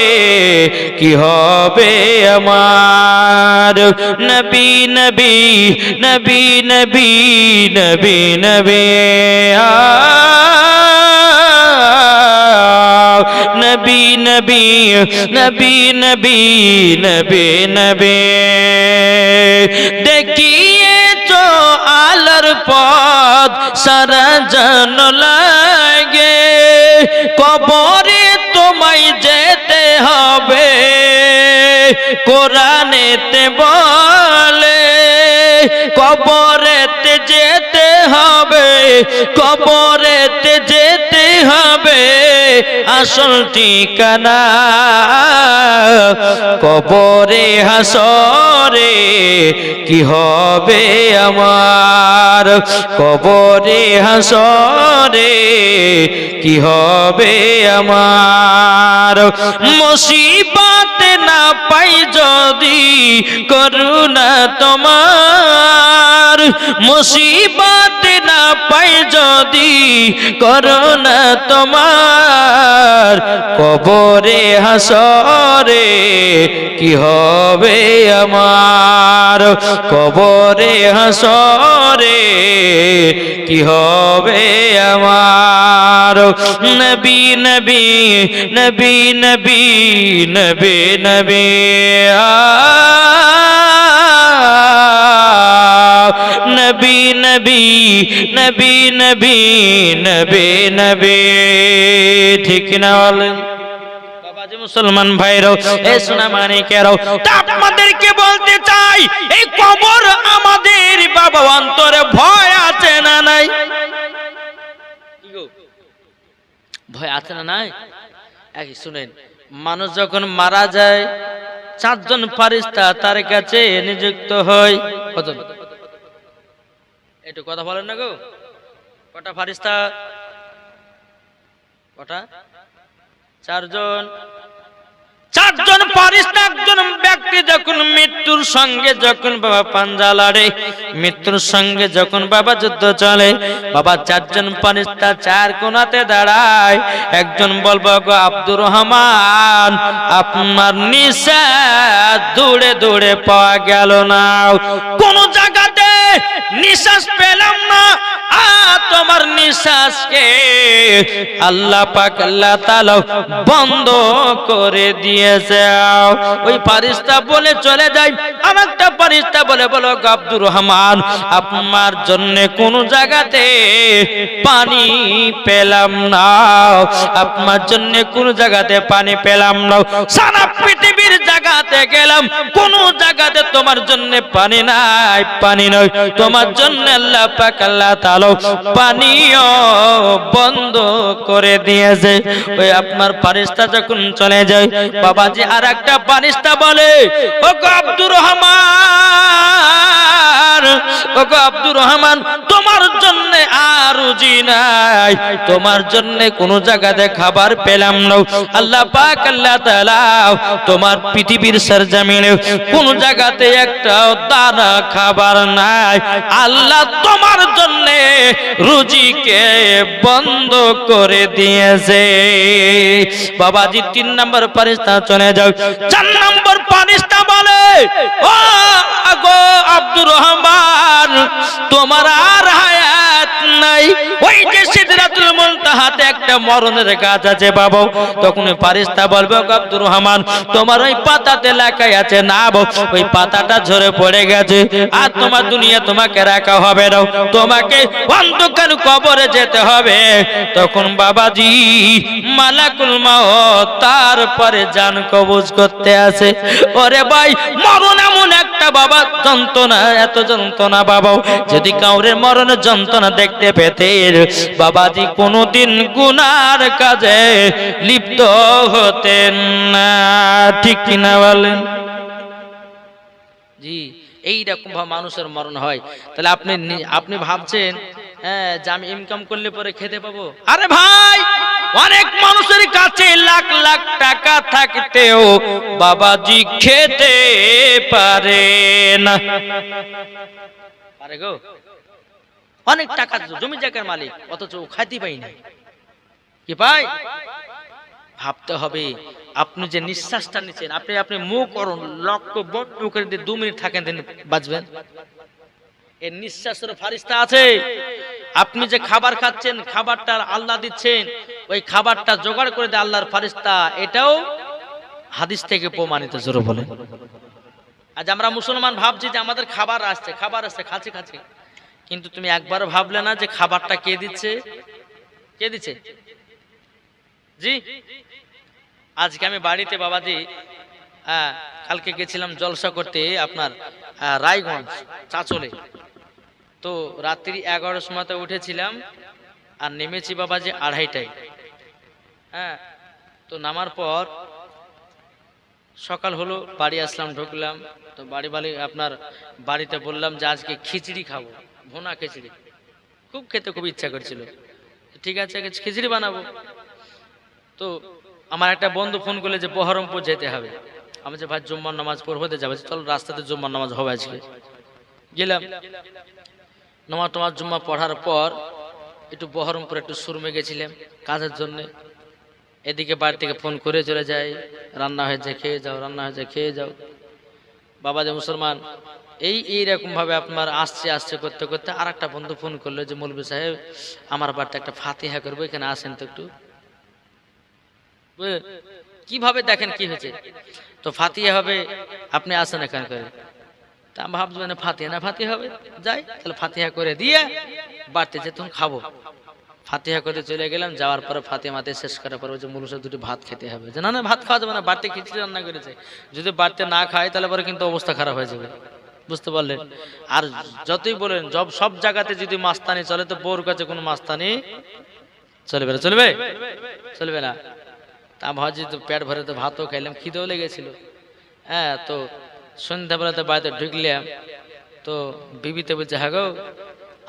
কি হবে আমার। নবী নবী নবী নবী নবী নবী নবী নবী নবী নবী নবী নবী দেখিয়েছো আলোর পথ সারা জন লাগে, কবরে তোমায় যেতে হবে কোরআনেতে বলে, কবরেতে যেতে হবে, কবরেতে যেতে হবে আসল ঠিকানা, কবরে হাসরে কি হবে আমার, কবরে হাসরে কি হবে আমার, মুসিবত না পাই যদি করুণা তোমার, মুসিবত না পাই যদি করুণা তোমার, কবরে হাসরে কি হবে আমার, কবরে হাসরে কি হবে আমার। নবী নবী নবী নবী নবী নবী নবী নবী নবী নবী নবী নবী ঠিক না বলেন? বাবাজি মুসলমান ভাইরাও এ সোনা মানিকেরাও, আপনাদেরকে বলতে চাই এই কবর আমাদের বাবা অন্তরে ভয় আছে না নাই? ভয় আছে না নাই? এই শুনেন, মানুষ যখন মারা যায় চারজন ফারিস্তা তার কাছে নিযুক্ত হয়। কতজন? একটু কথা বলেন না গো, কটা ফারিস্তা? কটা? চারজন। চারজন ফারিস্তা একজন ব্যক্তি যখন মৃত্যুর সঙ্গে যখন বাবা পাঞ্জা লড়ে, মৃত্যুর সঙ্গে যখন বাবা যুদ্ধ চলে, বাবা চারজন ফারিস্তা চার কোণাতে দাঁড়ায়। একজন বলবো গো আব্দুর রহমান, আপনার নিঃশ্বাস দৌড়ে দৌড়ে পাওয়া গেল না, কোন জায়গাতে নিঃশ্বাস পেলাম না, তোমার নিঃশ্বাসকে আল্লাহ পাক আল্লাহ তাআলা বন্ধ করে দিয়েছে। ওই ফারিস্তা বলে চলে যায়। আরেকটা ফারিস্তা বলে বলো আব্দুর রহমান, আপনার জন্য কোন জায়গাতে পানি পেলাম না, আপনার জন্য কোন জায়গাতে পানি পেলাম না, সারা পৃথিবীর জায়গাতে গেলাম, কোন জায়গাতে তোমার জন্য পানি নাই, পানি নয়, তোমার জন্য আল্লাহ পাক আল্লাহ তাআলা পানিও বন্ধ করে দিয়েছে। ওই আপনার ফারিস্তা যখন চলে যায়, বাবাজি আর একটা ফারিস্তা বলে ও গো আব্দুর রহমান, ও গো আব্দুর রহমান, তোমার জন্য আর রুজি নাই, তোমার জন্য কোন জায়গাতে খাবার পেলাম না, আল্লাহ পাক আল্লাহ তাআলা তোমার পৃথিবীর সরজমিনে কোন জায়গাতে একটা দানা খাবার নাই, আল্লাহ তোমার জন্য রুজিকে বন্ধ করে দিয়েছে। বাবাজি 3 নম্বর ফারিস্তা চলে যাও। 4 নম্বর ফারিস্তা বলে ও গো আব্দুর রহমান, তোমার আর হায়াত নাই। ওই যে সিদরাতুল মুনতাহাতে একটা মরণের গাছ আছে বাবা, তখন ফারিস্তা বলবে আব্দুর রহমান তোমার ওই পাতাতে লেখা আছে না বাবা, ওই পাতাটা ঝরে পড়ে গেছে, আর তোমার দুনিয়া তোমাকে রাখা হবে না, তোমাকে অন্ধকার কবরে যেতে হবে। তখন বাবাজি মালাকুল মাউত তারপরে জান কবজ করতে আসে। ওরে ভাই মরণ এমন একটা বাবা যন্ত্রণা, এত যন্ত্রণা বাবা, যদি কাউরে মরণের যন্ত্রণা দেখতে পেতেন বাবাজি কোনোদিন গুনার কাজে লিপ্ত হতেন না, ঠিক কিনা বলেন? জি এইরকম ভাবে মানুষের মরণ হয়। তাহলে আপনি ভাবছেন হ্যাঁ যে আমি ইনকাম করলে পরে খেতে পাবো? আরে ভাই অনেক মানুষের কাছে লাখ লাখ টাকা থাকতেও বাবাজি খেতে পারে না। পারে গো? অনেক টাকা জমি জায়গার মালিক, অথচ খাইতে পাই না। কি ভাই ভাবতে হবে, আপনি যে নিঃশ্বাসটা নিচ্ছেন, আপনি মুখ করুন লক্ষ বন্ধ করে দিয়ে 2 মিনিট থাকেন দিন বাঁচবেন? এর নিঃশ্বাসের ফারিস্তা আছে। আপনি যে খাবার খাচ্ছেন, খাবারটা আল্লাহ দিচ্ছেন, ওই খাবারটা জোগাড় করে দেয় আল্লাহর ফারিস্তা, এটাও হাদিস থেকে প্রমাণিত। জোরে বলেন। আজ আমরা মুসলমান ভাবছি যে আমাদের খাবার আসছে খাচ্ছি, কিন্তু তুমি একবার ভাবলে না যে খাবারটা কে দিচ্ছে? কে দিচ্ছে? জি আজকে আমি বাড়িতে বাবাজি কালকে গেছিলাম জলসা করতে আপনার রায়গঞ্জ চাঁচলে। তো রাত্রি 11টার সময়তে উঠেছিলাম আর নেমেছি বাবাজি 2:30টায়। হ্যাঁ তো নামার পর সকাল হলো, বাড়ি আসলাম, ঢুকলাম। তো আপনার বাড়িতে বললাম যে আজকে খিচড়ি খাবো, ভুনা খিচড়ি, খুব খেতে খুব ইচ্ছা করছিল। ঠিক আছে খিচড়ি বানাবো। তো আমার একটা বন্ধু ফোন করলে যে বহরমপুর যেতে হবে। আমি যে ভাই জুম্মার নামাজ পড়তে যাবে, চল রাস্তাতে জুম্মার নামাজ হবে আজকে। গেলাম, নামাজ জুম্মা পড়ার পর একটু বহরমপুর একটু সুরমে গেছিলাম কাজের জন্য। এদিকে বাড়ি থেকে ফোন করে চলে যায়, রান্না হয়েছে খেয়ে যাও, রান্না হয়েছে খেয়ে যাও। বাবা যে মুসলমান এইরকম ভাবে আপনার আসছে করতে করতে আর একটা বন্ধু ফোন করলো যে মৌলভী সাহেব আমার বাড়িতে একটা ফাতিহা করবো, এখানে আসেন তো একটু। কিভাবে দেখেন কি হয়েছে, তো ফাতিহা হবে, আপনি আসেন এখানে করে। তা আমি ভাবছি ফাতিহা হবে, যাই তাহলে ফাতিহা করে দিয়ে বাড়িতে যেতন খাবো। ফাতিহা করে চলে গেলাম, যাওয়ার পরে ফাতিহা মাতে শেষ করার পরে যে মূল দুটো ভাত খেতে হবে, যে না ভাত খাওয়া যাবে না, বাড়িতে খিচড়ি রান্না করেছে, যদি বাড়িতে না খায় তাহলে পরে কিন্তু অবস্থা খারাপ হয়ে যাবে, বুঝতে পারলেন? আর যতই বলেন সব জায়গাতে যদি মাস্তানি চলে, তো বউর কাছে কোনো মাস্তানি চলবে না, চলবে না। তা ভাজি তো পেট ভরে তো ভাতও খাইলাম, খিদেও লেগেছিল। হ্যাঁ তো সন্ধ্যাবেলাতে বাড়িতে ঢুকলাম, তো বিবিতে বলছে হ্যাঁ গো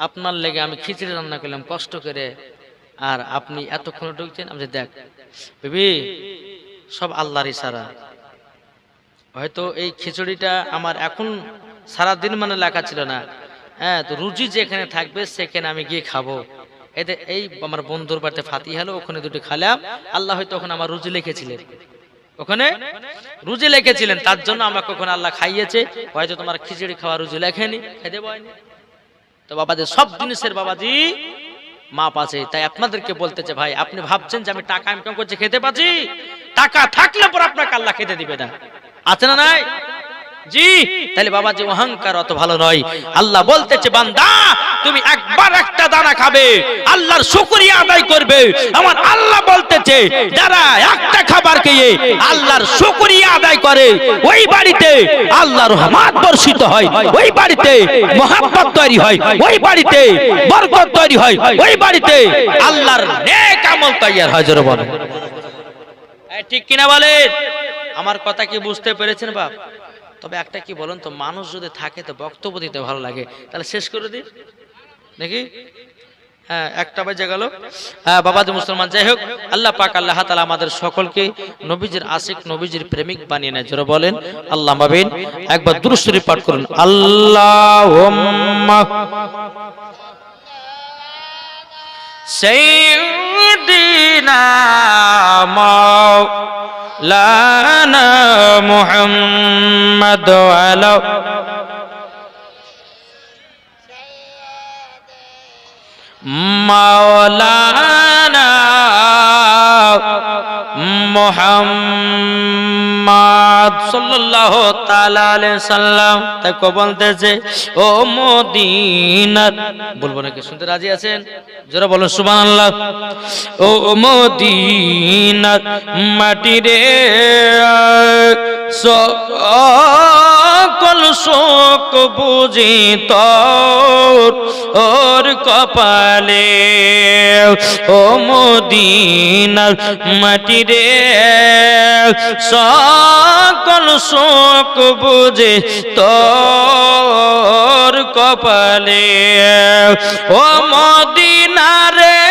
আপনার লেগে আমি খিচড়ি রান্না করলাম কষ্ট করে, আর আপনি এতক্ষণ ঢুকছেন। আমি দেখ বিবি, সব আল্লাহর ইশারা। হয়তো এই খিচুড়িটা আমার এখন সারাদিন মানে লেখা ছিল না, হ্যাঁ তো রুজি যেখানে থাকবে সেখানে আমি গিয়ে খাবো। এতে এই আমার বন্ধুর বাড়িতে ফাতিহা হলো, ওখানে দুটো খালাম, আল্লাহ হয়তো ওখানে আমার রুজি লিখেছিলেন, ওখানে রুজি লিখেছিলেন, তার জন্য আমাকে ওখানে আল্লাহ খাইয়েছে। হয়তো তোমার খিচুড়ি খাওয়া রুজি লেখেনি, খেতে পায়নি। তো বাবাজি সব জিনিসের বাবাজি মাপ আছে। তাই আপনাদেরকে বলতেছে ভাই, আপনি ভাবছেন যে আমি টাকা ইনকাম করছি খেতে পাচ্ছি, টাকা থাকলে পর আপনাকে আল্লাহ খেতে দিবে না, আছে না নাই? জি তাহলে বাবাজি অহংকার অত ভালো নয়। আল্লাহ বলতেছে বান্দা তুমি একবার একটা দানা খাবে, আল্লাহর শুকরিয়া আদায় করবে। আমার আল্লাহ বলতেছে যারা একটা খাবার খেয়ে আল্লাহর শুকরিয়া আদায় করে, ওই বাড়িতে আল্লাহর রহমত বর্ষিত হয়, ওই বাড়িতে মহব্বত তৈরি হয়, ওই বাড়িতে বরকত তৈরি হয়, ওই বাড়িতে আল্লাহর নেক আমল তৈরি হয়। জোরে বলেন ঠিক কিনা বলেন? আমার কথা কি বুঝতে পেরেছেন বাপ? তবে একটা কি বলেন তো, মানুষ যদি থাকে তো বক্তব্য দিতে ভালো লাগে, তাহলে শেষ করে দিই নাকি? হ্যাঁ 1টা বেজে গেল। হ্যাঁ বাবাজি মুসলমান, যাই হোক আল্লাহ পাক আল্লাহ তাআলা আমাদের সকলকে নবীজির আশিক নবীজির প্রেমিক বানিয়ে নেয়। জোরে বলেন আল্লাহুম্মা আমিন। একবার দুরূদ শরীফ পাঠ করুন, আল্লাহুম্মা সাইয়্যিদিনা লানা মুহাম্মদ ওয়ালা মাওলানা মুহাম্মদ সাল্লাল্লাহু তাআলা আলাইহি সাল্লাম। তাকে বলতেছে ও মদিনার, বলবো নাকি শুনতে রাজি আছেন? যারা বলেন সুবহানাল্লাহ। ও মদিনার মাটি রে সকল শোক বুঝি তোর ওর কপালে। ও মদিনার মাটি রে সকল শোক বুঝে তোর কপালে। ও মদিনা রে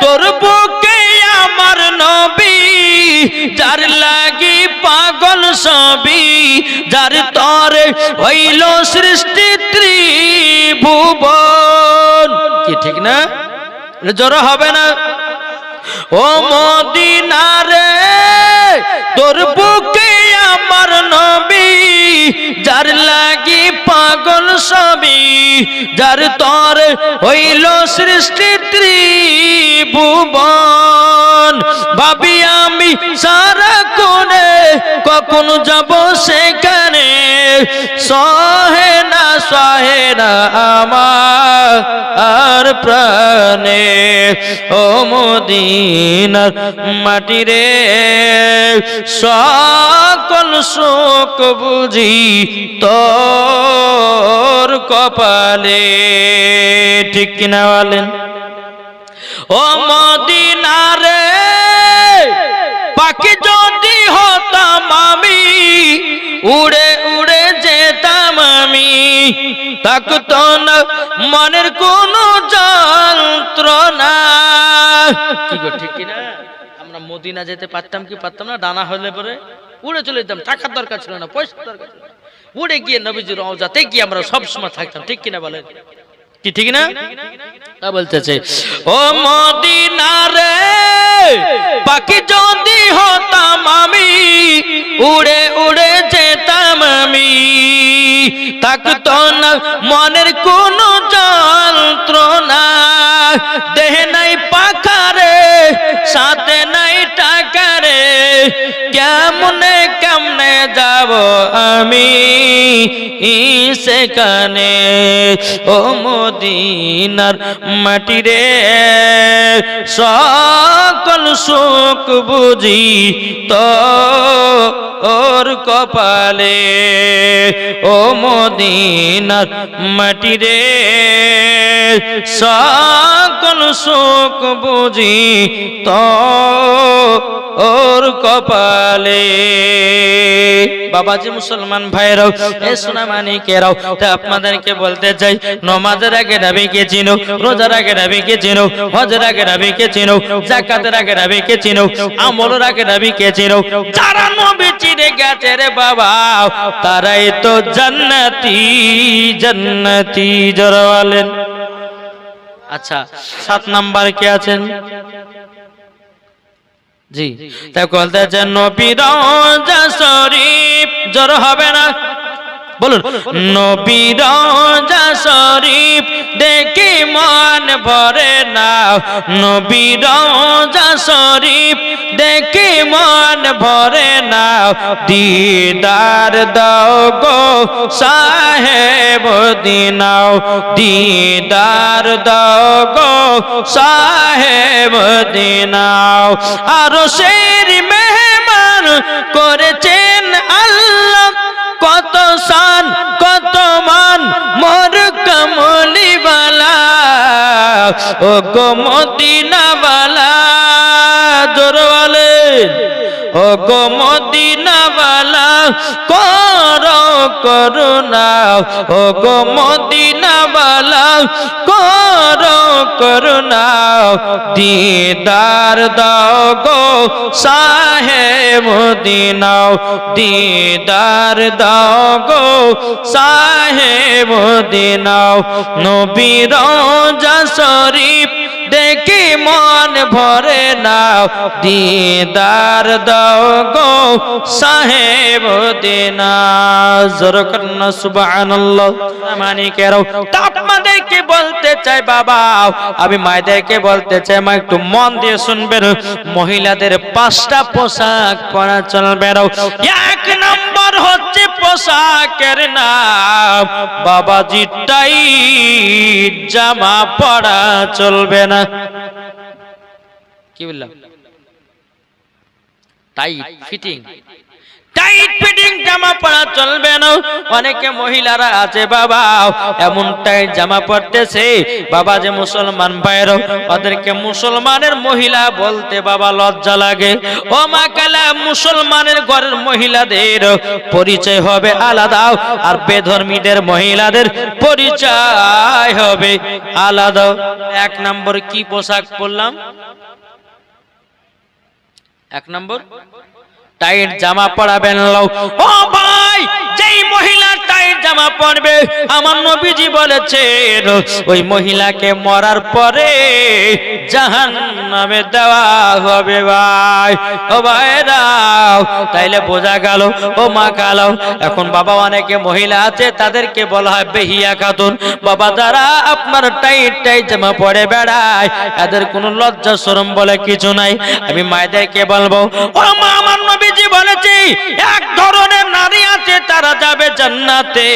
তোর বুকে আমার নবী, যার লাগি পাগল সবই, যার তরে হইল সৃষ্টি ত্রিভুবন। কি ঠিক না? জোর হবে না? ও মদিনা রে তোর বুকে আমার নবী, যার লাগি পাগল সবই, যার তরে হইল সৃষ্টি ত্রিভুবন। ভাবি আমি সারা কোণে কখন যাব সেখানে, সহে না আমার প্রাণে। ও মদিনার মাটি রে সকল শোক বুঝি তোর কপালে। ঠিক কিনা বলেন? ও মদিনা রে পাখি যদি হতাম আমি, উড়ে উড়ে যেতাম আমি, থাকতো না মনের কোনো যন্ত্রণা। কি গো ঠিক কিনা? আমরা মদিনা যেতে পারতাম কি পারতাম না? ডানা হলে পরে উড়ে চলে যেতাম, টাকার দরকার ছিল না, পয়সার দরকার ছিল না, উড়ে গিয়ে নবীজির রওজাতে গিয়ে আমরা সব সময় থাকতাম। ঠিক কিনা বলেন? কি ঠিক না? তা বলতেছে ও মদিনা রে পাখি যদি হতাম আমি, উড়ে উড়ে যেতাম আমি, থাকতো না মনের কোনো যন্ত্রণা। দেহে নাই পাখারে, সাথে নাই টাকারে, কেমনে কেমনে যাব আমি সেখানে। ও মদিনার মাটি রে সকল সুখ বুঝি তোর কপালে। ও মদিনার মাটি রে সকল সুখ বুঝি তোর কপালে। বাবাজি মুসলমান ভাইরাও, এ সোনামানিকেরাও, আপনাদেরকে বলতে চাই, নমাজের আগে নবীকে চিনো, রোজার আগে নবীকে চিনো, হজের আগে নবীকে চিনো, যাকাতের আগে নবীকে চিনো, আমলের আগে নবীকে চিনো। যারা নবী চিনে গেছে রে বাবা, তারাই তো জান্নাতি জান্নাতি। জোরে বলেন। আচ্ছা 7 নাম্বার কে আছেন? জি, তাই বলতেছেন নবীর রওজা শরীফ। জোর হবে না? বলুন। নবীর রওজা শরীফ দেখি মন ভরে না, নবীর রওজা শরীফ দেখি মন ভরে না, দিদার দাও গো সাহেব মদিনা, দিদার দাও গো সাহেব মদিনা। আরশের মেহমান করেছেন আল্লাহ, কত শান কত মান মোর কমলিওয়ালা। ও গো মদিনাওয়ালা, জোরে বলেন। ও গো মদিনাওয়ালা করো করুণা, ও গো মদিনাওয়ালা করো করুণা, দিদার দাও গো শাহে মদিনা, দিদার দাও গো শাহে মদিনা। নবীর রওজা শরীফ দেখি মন ভরে নাও, দিদার দাও গো সাহেব দিনা। জোরে কন্না সুবহানাল্লাহ। মানিকেরাও আপনাদেরকে বলতে চাই বাবা, আমি মায়েদেরকে বলতে চাই মা একটু মন দিয়ে শুনবেন, মহিলাদের 5টা পোশাক পরা চলবে না। 1 নম্বর হচ্ছে পোশাকের নাম বাবাজি টাইট জামা পরা চলবে না। কি বললাম? টাইট ফিটিং, টাইট ফিটিং জামা পরা চলবে না। অনেকে মহিলারা আছে বাবা এমন টাইট জামা পরতেছে বাবা, যে মুসলমান ভাইরা ওদেরকে মুসলমানের মহিলা বলতে বাবা লজ্জা লাগে। ও মা কালা, মুসলমানের ঘরের মহিলাদের পরিচয় হবে আলাদা, আর বেধর্মীদের মহিলাদের পরিচয় হবে আলাদা। 1 নম্বর কি পোশাক পরলাম? 1 নম্বর টাইট জামা পরাবেন। ও ভাই, যেই মহিলা টাইট জামা পরবে আমার নবীজি বলেছেন ওই মহিলাকে মরার পরে জাহান্নামে দেওয়া হবে। ভাই ও ভাইরাও, তাইলে বোঝা গেল ও মা কালো। এখন বাবা অনেকে মহিলা আছে তাদেরকে বলা হয় বেহিয়া খাতুন। বাবা যারা আপনার টাইট টাইট জামা পরে বেড়ায় এদের কোনো লজ্জা শরম বলে কিছু নাই। আমি মায়েদেরকে বলবো, ও মা, আমার নবীজি বলেছে 1 ধরনের নারী আছে তারা যাবে জান্নাতে,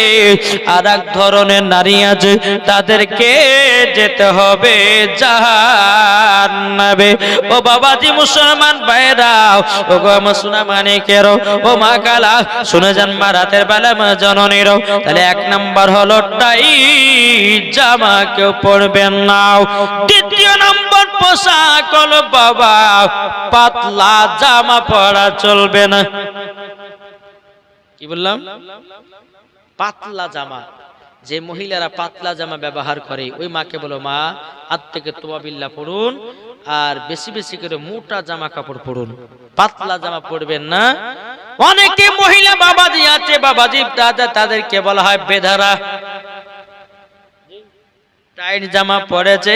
আর 1 ধরনের নারী আছে তাদেরকে যেতে হবে জাহান্নামে। ও বাবাজি মুসলমান ভাইরাও, ও গো মুসলমান মানিকেরো, ও মা কালা শুনে যান মা, রাতের বেলা মা জননীরও। তাহলে 1 নম্বর হলো টাইট জামা কেউ পরবেন না। 2 নম্বর পোশাক হলো বাবা পাতলা জামা পরা চলবে না। কি বললাম? পাতলা জামা। যে মহিলারা পাতলা জামা ব্যবহার করে ওই মাকে বলো মা আজ থেকে তোবা বিল্লাহ পড়ুন, আর বেশি বেশি করে মোটা জামা কাপড় পরুন, পাতলা জামা পরবেন না। অনেকে মহিলা বাবাজি আছে বাবাজি তাদেরকে বলা হয় বেধারা। টাইট জামা পরেছে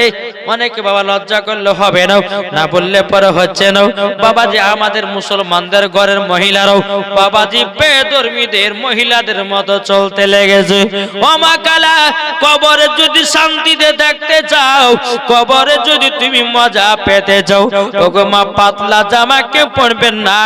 অনেকে বাবা লজ্জা করলে হবে না, না বললে পরে হচ্ছে না। বাবাজি আমাদের মুসলমানদের ঘরের মহিলারাও বাবাজি বেধর্মীদের মহিলাদের মতো চলতে লেগেছে। ও মা কালা, কবরে যদি শান্তিতে দেখতে চাও, কবরে যদি তুমি মজা পেতে চাও, ওগো মা পাতলা জামা কেউ পরবেন না।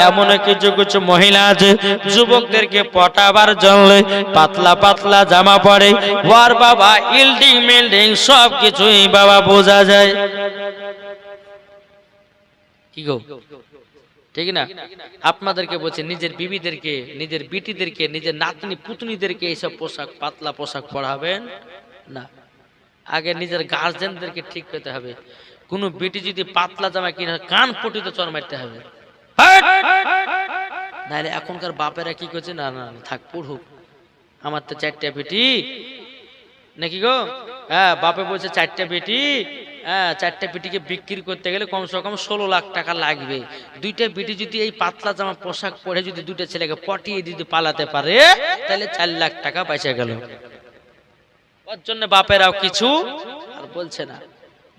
এমন কিছু কিছু মহিলা আছে যুবকদেরকে পটাবার জন্য পাতলা পাতলা জামা পরে, ওর বাবা ইল্ডিং মিল্ডিং সব কিছুই বাবা বোঝা যায়। কি গো, ঠিক না? আপনাদেরকে বলছে নিজের বিবিদেরকে, নিজের বিটিদেরকে, নিজের নাতনি পুতনিদেরকে এইসব পোশাক পাতলা পোশাক পরাবেন না। আগে নিজের গার্জেনদেরকে ঠিক পেতে হবে। কোন বিটি যদি পাতলা জামা কিনে কান পটিতে চর মারতে হবে, নাহলে এখনকার বাপেরা কি করছে, না না থাক পড়ুক, আমার তো 4টা বেটি নাকি গো। হ্যাঁ, বাপে বলছে 4টা বেটি, হ্যাঁ 4টা বেটিকে বিক্রি করতে গেলে কমসে কম 16 লাখ টাকা লাগবে। 2টা বেটি যদি এই পাতলা জামা পোশাক পরে যদি 2টা ছেলেকে পটিয়ে যদি পালাতে পারে তাহলে 4 লাখ টাকা বেঁচে গেল। ওর জন্য বাপেরাও কিছু আর বলছে না,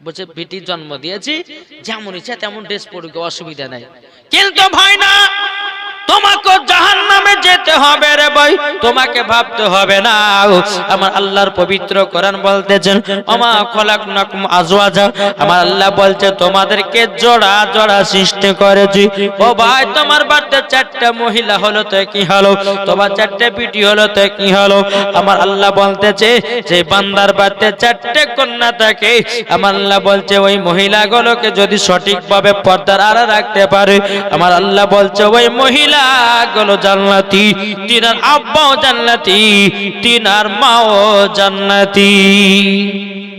বলছে বেটির জন্ম দিয়েছি যেমন ইচ্ছা তেমন ড্রেস পরুক, অসুবিধা নাই। কিন্তু ভাই না, তোমাকে জাহান্নামে যেতে হবে রে ভাই, তোমাকে ভাবতে হবে না। আমার আল্লাহর পবিত্র কোরআন বলতেছেন ওমা খলাকনাকুম আজওয়াজা, আমার আল্লাহ বলছে তোমাদেরকে জোড়া জোড়া সৃষ্টি করেছি। ও ভাই, তোমার বাড়িতে 4টা মহিলা হলো তো কি হলো, তোমার 4টা বিটি হলো তো কি হলো। আমার আল্লাহ বলতেছে যে বান্দার বাড়িতে 4টে কন্যা থাকে, আমার আল্লাহ বলছে ওই মহিলাগুলোকে যদি সঠিকভাবে পর্দার আড়ালে রাখতে পারে, আমার আল্লাহ বলছে ওই মহিলা গুলো জান্নাতি, তিনার আব্বাও জান্নাতি, তিনার মাও জান্নাতি।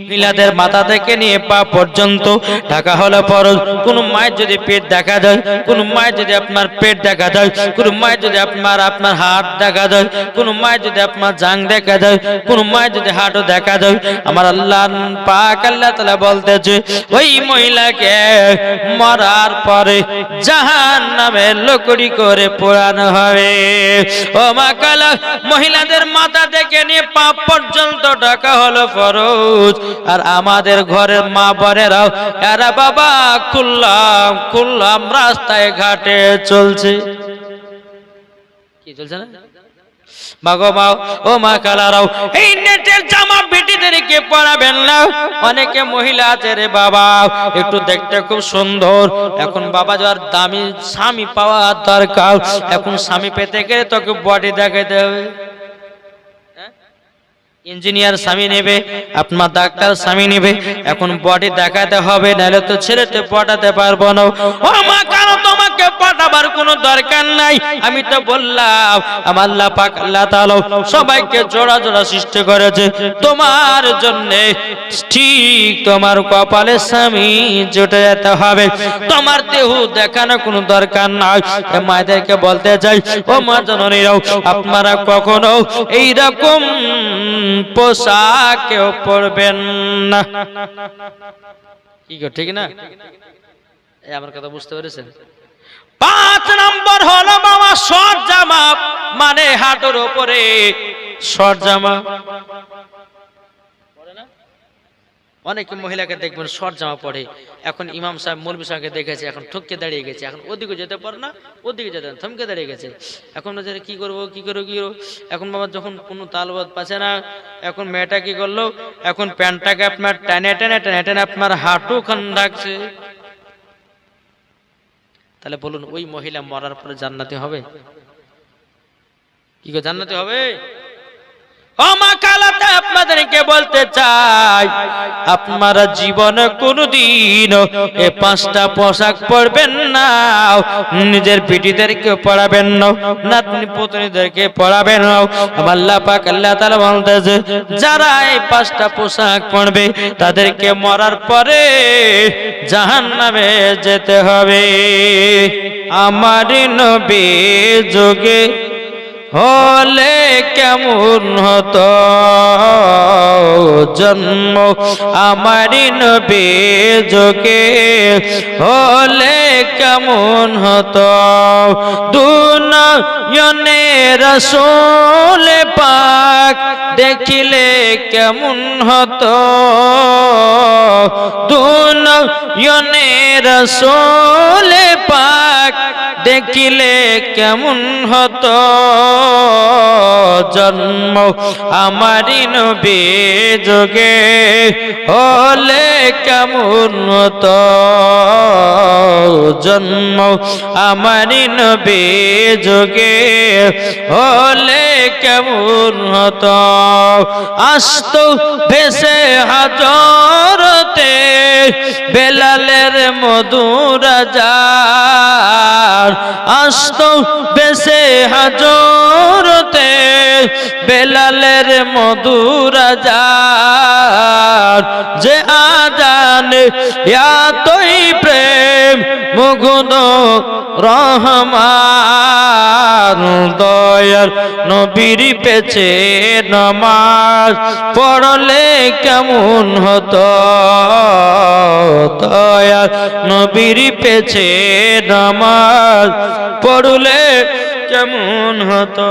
মহিলাদের মাথা থেকে নিয়ে পা পর্যন্ত ঢাকা হলো ফরজ। কোন মায়ের যদি পেট দেখা যায়, কোন মায়ের যদি আপনার পেট দেখা যায়, কোন মায়ের যদি আপনার হাত দেখা যায়, কোন মায়ের যদি আপনার জাং দেখা যায়, কোন মায়ের যদি হাতও দেখা যায়, আমার আল্লাহ পাক আল্লাহ তাআলা বলতেছে ওই মহিলাকে মরার পরে জাহান্নামে লকড়ি করে পোড়ানো হবে। ও মা কালা, মহিলাদের মাথা থেকে নিয়ে পা পর্যন্ত ঢাকা হলো ফরজ। আর আমাদের ঘরের মা বোনেরাও এরা বাবা খুললাম খুললাম রাস্তায় ঘাটে চলছে। কি চলছে না মাগো মা ও মা কালারাও এই নেটের জামা বেটিদেরকে পরাবেন না। অনেকে মহিলা আছে রে বাবা একটু দেখতে খুব সুন্দর, এখন বাবা যার দামি স্বামী পাওয়া দরকার, এখন স্বামী পেতে গেলে তোকে বডি দেখাতে হবে। ইঞ্জিনিয়ার স্বামী নেবে, আপনার ডাক্তার স্বামী নেবে, এখন বডি দেখাতে হবে, নাহলে তো ছেলেতে পটাতে পারবো না। ও মা কেন তোমাকে পটাবার কোনো দরকার নাই, আমি তো বললাম আমার আল্লাহ পাক আল্লাহ তাআলা সবাইকে জোড়া জোড়া সৃষ্টি করেছে তোমার জন্য, ঠিক তোমার কপালে স্বামী জুটে যেতে হবে, তোমার দেহ দেখানো কোনো দরকার নাই। মায়েদেরকে বলতে চাই ও মা জননীরাও আপনারা কখনো এইরকম পোশাকেও পরবেন না। কি গো ঠিক না? এই আমার কথা বুঝতে পেরেছেন? 5 নম্বর হলো বাবা শর্ট জামা, মানে হাঁটুর উপরে শর্ট জামা। অনেক মহিলাকে দেখবেন শর্ট জামা পরে, এখন ইমাম সাহেব মৌলভী সাহেবকে দেখেছে এখন ঠককে দাঁড়িয়ে গেছে, এখন ওদিকে যেতে পারে না ওদিকে যেতে না, থমকে দাঁড়িয়ে গেছে। এখন কি করবো কি করবো কি করবো, এখন বাবা যখন কোনো তালবাদ পাচ্ছে না, এখন মেয়েটা কি করলো, এখন প্যান্টটাকে আপনার টেনে টেনে টেনে টেনে আপনার হাঁটু খান রাখছে। তাহলে বলুন ওই মহিলা মরার পরে জান্নাতি হবে? কি গো জান্নাতি হবে? আপনাদেরকে বলতে চাই আপনারা জীবনে কোনদিন এই 5টা পোশাক পরবেন না, নিজের পিটিদেরকে পরাবেন না, নাতনি পুতনিদেরকে পরাবেন না। আল্লাহ পাক আল্লাহ তাআলা বলতেছে যারা এই 5টা পোশাক পরবে তাদেরকে মরার পরে জাহান্নামে যেতে হবে। আমার নবী যুগে হলে কেমন হতো জন্ম, আমারি নবী যুগে হলে কেমন হতো, দুনয়নে রাসূল পাক দেখিলে কেমন হতো, দুনয়নে রাসূল পাক দেখিলে কেমন হতো জন্ম, আমারি নবী যুগে হলে কেমন হতো জন্ম, আমারি নবী যুগে হলে কেমন হতো, আসতো ভেসে হাজরতে বেলালের মধুর আযান, আসতো ভেসে হাজরতে বেলালের মধুর আযান, যে আযানে এতই প্রেম মুগ্ধ রহমান, দয়ার নবীর পেছে নামাজ পড়লে কেমন হতো, দয়ার নবীর পেছে নামাজ পড়লে কেমন হতো,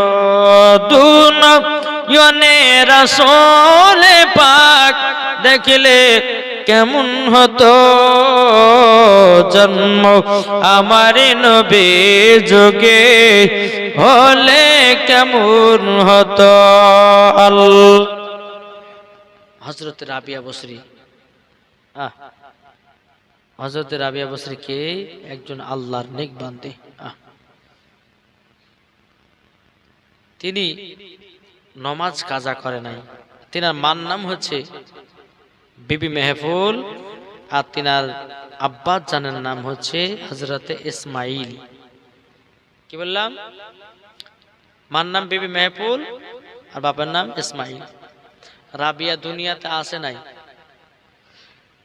দুনয়নে রাসূল পাক দেখিলে কেমন হতো জন্ম, আমার নবী যুগে হলে কেমন হতো। হযরত রাবিয়া বসরি, হযরত রাবিয়া বসরি কে একজন আল্লাহর নেক বান্দে, তিনি নমাজ কাজা করে নাই। তিনার মার নাম হচ্ছে বিবি মেহফুল, আর তিনার আব্বা জানের নাম হচ্ছে হযরতে ইসমাইল। কি বললাম? মার নাম বিবি মেহফুল আর বাবার নাম ইসমাইল। রাবিয়া দুনিয়াতে আসে নাই,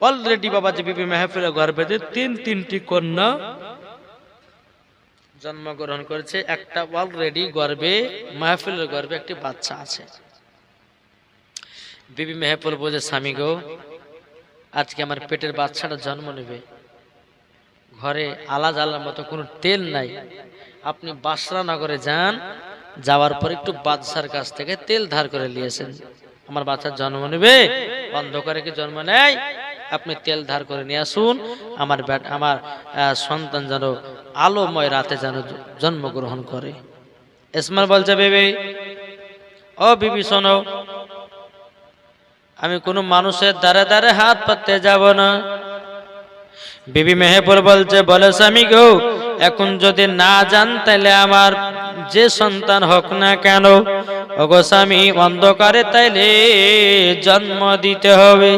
অলরেডি বাবা যে বিবি মেহফুলের গর্ভে তিনটি কন্যা জন্মগ্রহণ করেছে, একটা অলরেডি গর্ভে মেহফুলের গর্ভে একটি বাচ্চা আছে। বিবি মেহফুল বলে স্বামী গো আজকে আমার পেটের বাচ্চাটা জন্ম নেবে, ঘরে আলা জ্বালার মতো কোনো তেল নাই, আপনি বাসরা নগরে যান, যাওয়ার পর একটু বাদশার কাছ থেকে তেল ধার করে নিয়েছেন, আমার বাচ্চার জন্ম নেবে, অন্ধকারে কি জন্ম নেয়? আপনি তেল ধার করে নিয়ে আসুন, আমার সন্তান যেন আলোময় রাতে যেন জন্মগ্রহণ করে। ইসমাইল বলছে, বিবি, ও বিবি শোনো, আমি কোনো মানুষের দ্বারে দ্বারে হাত পাততে যাব না। বিবি মেহেপুর বলছে, বলে স্বামী গো, এখন যদি না যান তাইলে আমার যে সন্তান হোক না কেন, ওগো স্বামী, অন্ধকারে তাইলে জন্ম দিতে হবে।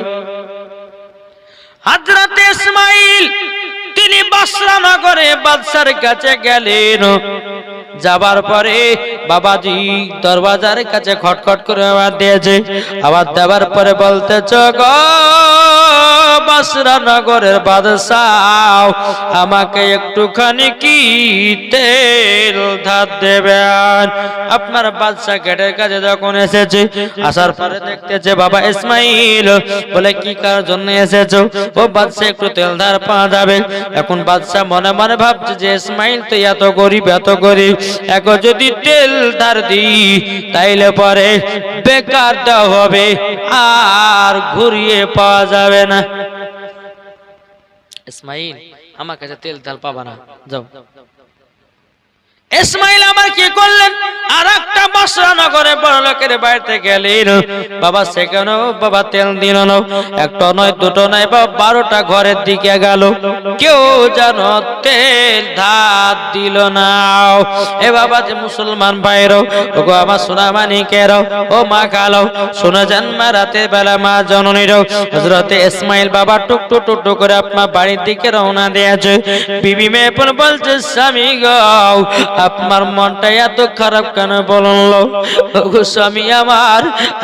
হযরত ইসমাইল তিনি বসরা নগরে বাদশার কাছে গেলেন। যাবার পরে বাবাজি দরওয়াজার কাছে খটখট করে আওয়াজ দিয়েছে। আওয়াজ দেওয়ার পরে বলতেছ, গো বসরা নগরের বাদশাহ, আমাকে একটুখানি কি তেল ধার দেবেন? আপনার বাদশা গেটের কাছে যখন এসেছে, আসার পরে দেখতেছে বাবা ইসমাইল। বলে, কি কার জন্য এসেছো? ও বাদশা, একটু তেল ধার পাওয়া যাবে? এখন বাদশা মনে মনে ভাবছে যে ইসমাইল তো এত গরিব, এত গরিব, এখন যদি তেল ধার দিই তাইলে পরে বেকার দেওয়া হবে, আর ঘুরিয়ে পাওয়া যাবে না। ইসমাইল, আমার কাছে তেল ধার পাবা না, যাও। ইসমাইল আমার কি করলেন? আর একটা বসরা নগরে বড় লোকের বাড়িতে গেলেন। বাবা সেখানেও বাবা তেল দিল না, একটা নয়, দুটো নয়, বাবা 12টা ঘরের দিকে গেল, কেউ যেন তেল ধার দিল না। এ বাবা যে মুসলমান ভাইরাও, ওগো আমার সোনা মানিকেরাও, ও মা খালাও, শোনা যান মা, রাতের বেলা মা জননীরাও, হযরতে ইসমাইল বাবা টুকটু টুকটু করে আপনার বাড়ির দিকে রওনা দিয়েছে। বিবি মেয়েপুর বলছে, স্বামী গো, আপনার মনটা এত খারাপ কেন বলল? স্বামী আমার,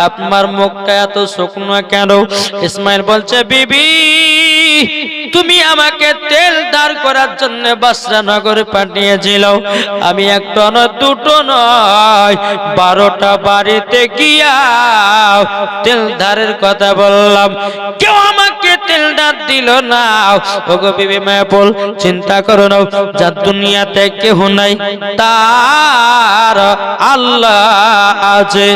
আপনার মুখটা এত শুকনো কেন? ইসমাইল বলছে, বিবি, তুমি আমাকে তেল ধার করার জন্য বসরা নগরে পাঠিয়েছিল। আমি একটা নয়, দুটো নয়, 12টা বাড়িতে গিয়া তেল ধারের কথা বললাম, কেউ আমাকে তেল ধার দিল না। ওগো বিবি মেহেপুর, চিন্তা করো না, যার দুনিয়াতে কেউ নাই তার আল্লাহ আছে।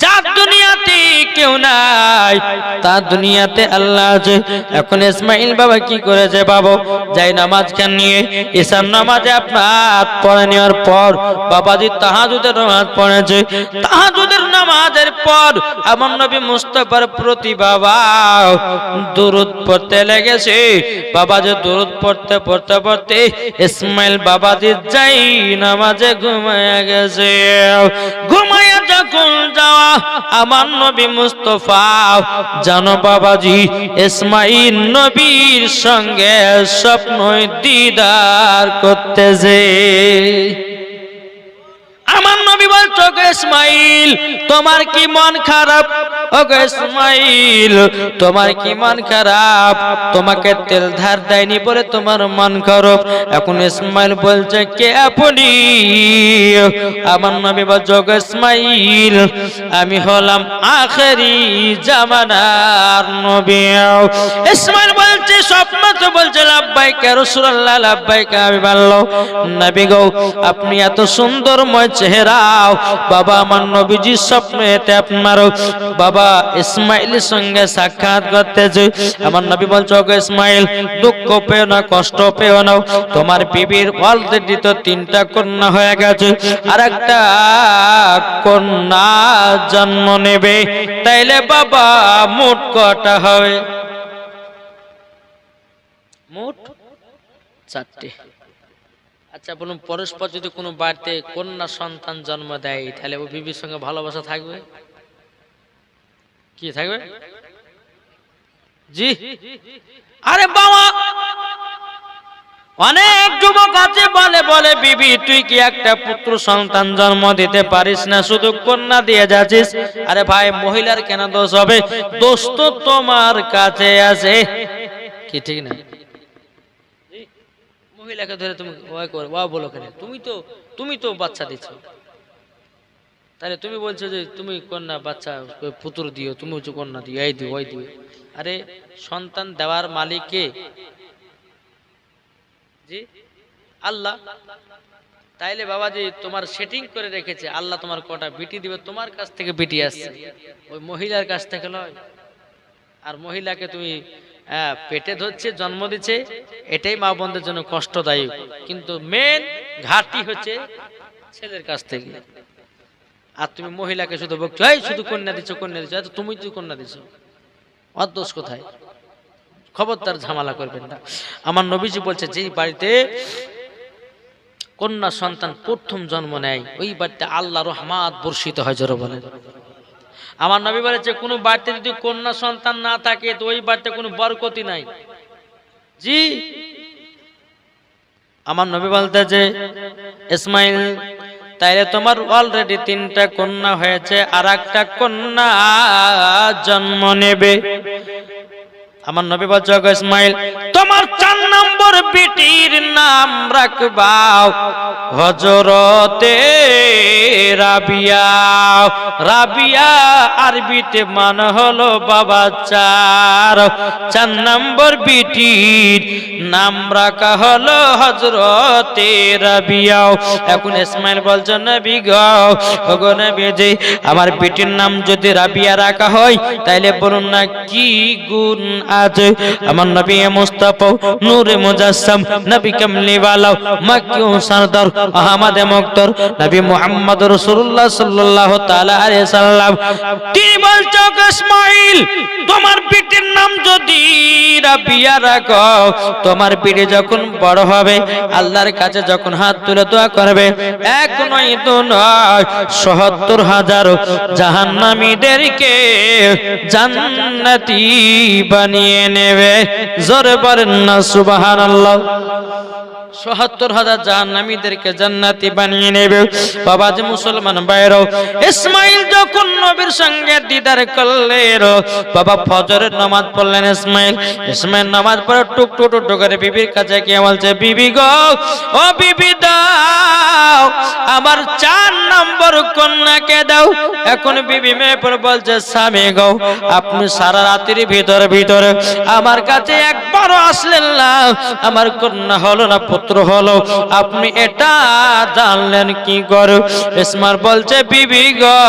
যার দুনিয়াতে কেউ নাই তার দুনিয়াতে আল্লাহ আছে। এখন ইসমাইল বাবা কি করেছে? বাবা যাই নামাজ খান নিয়ে ঈশার নামাজে আপনার পড়ে নেওয়ার পর বাবাজি তাহাজ্জুদের নামাজ পড়েছে। তাহাজ্জুদের নামাজের পর আমার নবী মুস্তাফার প্রতি বাবা দুরূদ পড়তে লেগেছে। বাবাজি দুরূদ পড়তে পড়তে পড়তে ইসমাইল বাবাজি যাই নামাজে ঘুমায়া গেছে। ঘুমায়া যখন যাওয়া আমার নবী মুস্তাফা জানো বাবাজি ইসমাইল নবীর সঙ্গে স্বপ্ন দিদার করতেছে। আমার নবী বলছো, ইসমাইল তোমার কি মন খারাপ? ওগো ইসমাইল তোমার কি মন খারাপ? তোমাকে তেল ধার দেয়নি বলে তোমার মন খারাপ। এখন ইসমাইল বলছে, কে আপনি? আমার নবী বলছো, ইসমাইল আমি হলাম আখেরি জামানার নবী। ইসমাইল বলছে, স্বপ্ন তো বলছে লাব্বাইক ইয়া রাসূলুল্লাহ, লাব্বাইক। আমি বলল, নবী গো আপনি এত সুন্দরময় চেহারা। বাবা আমার নবীজির স্বপ্নেতে আপনার বাবা ইসমাইলের সঙ্গে সাক্ষাৎ করতেছে। আমার নবী বলছে, ওগো ইসমাইল দুঃখ পেও না, কষ্ট পেও না, তোমার বিবির অলরেডি তো 3টা কন্যা হয়ে গেছে, আর একটা কন্যা জন্ম নেবে, তাইলে বাবা মোট কটা হবে? মোট 4টে। আচ্ছা বলুন, পরস্পর যদি কোনো বাড়িতে কন্যা সন্তান জন্ম দেয় তাহলে ও বিবির সঙ্গে ভালোবাসা থাকবে কি থাকবে? জি আরে বাবা, অনেক যুবক আছে বলে বিবি তুই কি একটা পুত্র সন্তান জন্ম দিতে পারিস না, শুধু কন্যা দিয়ে যাচ্ছিস। আরে ভাই, মহিলার কেন দোষ হবে? দোষ তো তোমার কাছে আছে, কি ঠিক না? মহিলাকে ধরে তুমি বলো কেন? তুমি তো বাচ্চা দিচ্ছ, তাহলে তুমি বলছো যে তুমি কন্যা বাচ্চা পুত্র দিও, তুমি হচ্ছে কন্যা দিও, এই দিও ওই দিও। আরে সন্তান দেওয়ার মালিক কে? জি আল্লাহ। তাইলে বাবাজি তোমার সেটিং করে রেখেছে আল্লাহ, তোমার কটা বিটি দিবে তোমার কাছ থেকে বিটি আসছে, ওই মহিলার কাছ থেকে নয়। আর মহিলাকে তুমি পেটে ধরছে, জন্ম দিচ্ছে, এটাই মা বোনদের জন্য কষ্টদায়ক। কিন্তু মেন ঘাটতি হচ্ছে ছেলের কাছ থেকে। আর তুমি মহিলাকে শুধু বলছো এই শুধু কন্যা দিচ্ছ, কন্যা দিচ্ছ, তুমি তুই কন্যা দিচ্ছ, ওর দোষ কোথায়? খবরদার ঝামেলা করবেন না। আমার নবীজি বলছে যেই বাড়িতে কন্যা সন্তান প্রথম জন্ম নেয় ওই বাড়িতে আল্লাহ রহমত বর্ষিত হয়। জোরে বলেন। আমার নবী বলেছে কোনো বাড়িতে যদি কন্যা সন্তান না থাকে তো ওই বাড়িতে কোনো বরকতি নাই। জি, আমার নবী বলতেছে ইসমাইল তাইলে তোমার অলরেডি 3টা কন্যা হয়েছে, আর একটা কন্যা জন্ম নেবে। আমার নবী বলছে ইসমাইল তোমার 4 নম্বর বেটির নাম রাখবা হযরতে রাবিয়া। রাবিয়া আরবিতে মানে হলো বাবা 4 নম্বর বেটির নাম রাখা হলো হযরতে রাবিয়া। এখন ইসমাইল বলছে নবী গো নবীজি আমার বেটির নাম যদি রাবিয়া রাখা হয় তাইলে বলুন না কি গুণ আছে। আমার নবী মুস্তাফা নূরে মুজাসসাম নবী কামলিওয়ালা মক্কি সরদার আহমদ মুক্তার নবী মুহাম্মদ রাসূলুল্লাহ সাল্লাল্লাহু তাআলা আলাইহি সাল্লাম তিনি বলছো ইসমাইল তোমার বেটির নাম যদি রাবিয়া রাখো, তোমার বেটি যখন বড় হবে আল্লাহর কাছে যখন হাত তুলে দোয়া করবে 1 নয় 2 নয় ৭০,০০০ জাহান্নামীদেরকে জান্নাতি বানিয়ে নেবে। জোরে বলেন না সুবহানাল্লাহ। ৭০,০০০ জাহান্নামীদেরকে জান্নাতি বানিয়ে নেবে। বাবাজি মুসলমান ভাইরা, ইসমাইল যখন নবীর সঙ্গে দিদার করলেন, বাবা ফজরের নামাজ পড়লেন ইসমাইল নামাজ পড়ে টুক টুক টুক করে বিবির কাছে গিয়ে বলছে বিবি গো ও বিবি দাও আমার 4 নম্বর কন্যাকে দাও। এখন বিবি মেয়ে পর বলছে স্বামী গো আপনি সারা রাতের ভিতরে আমার কাছে একবারও আসলেন না, আমার কন্যা হলো না পুত্র হলো, আপনি এটা জানলেন কি করে? ইসমাইল বলছে বিবি গো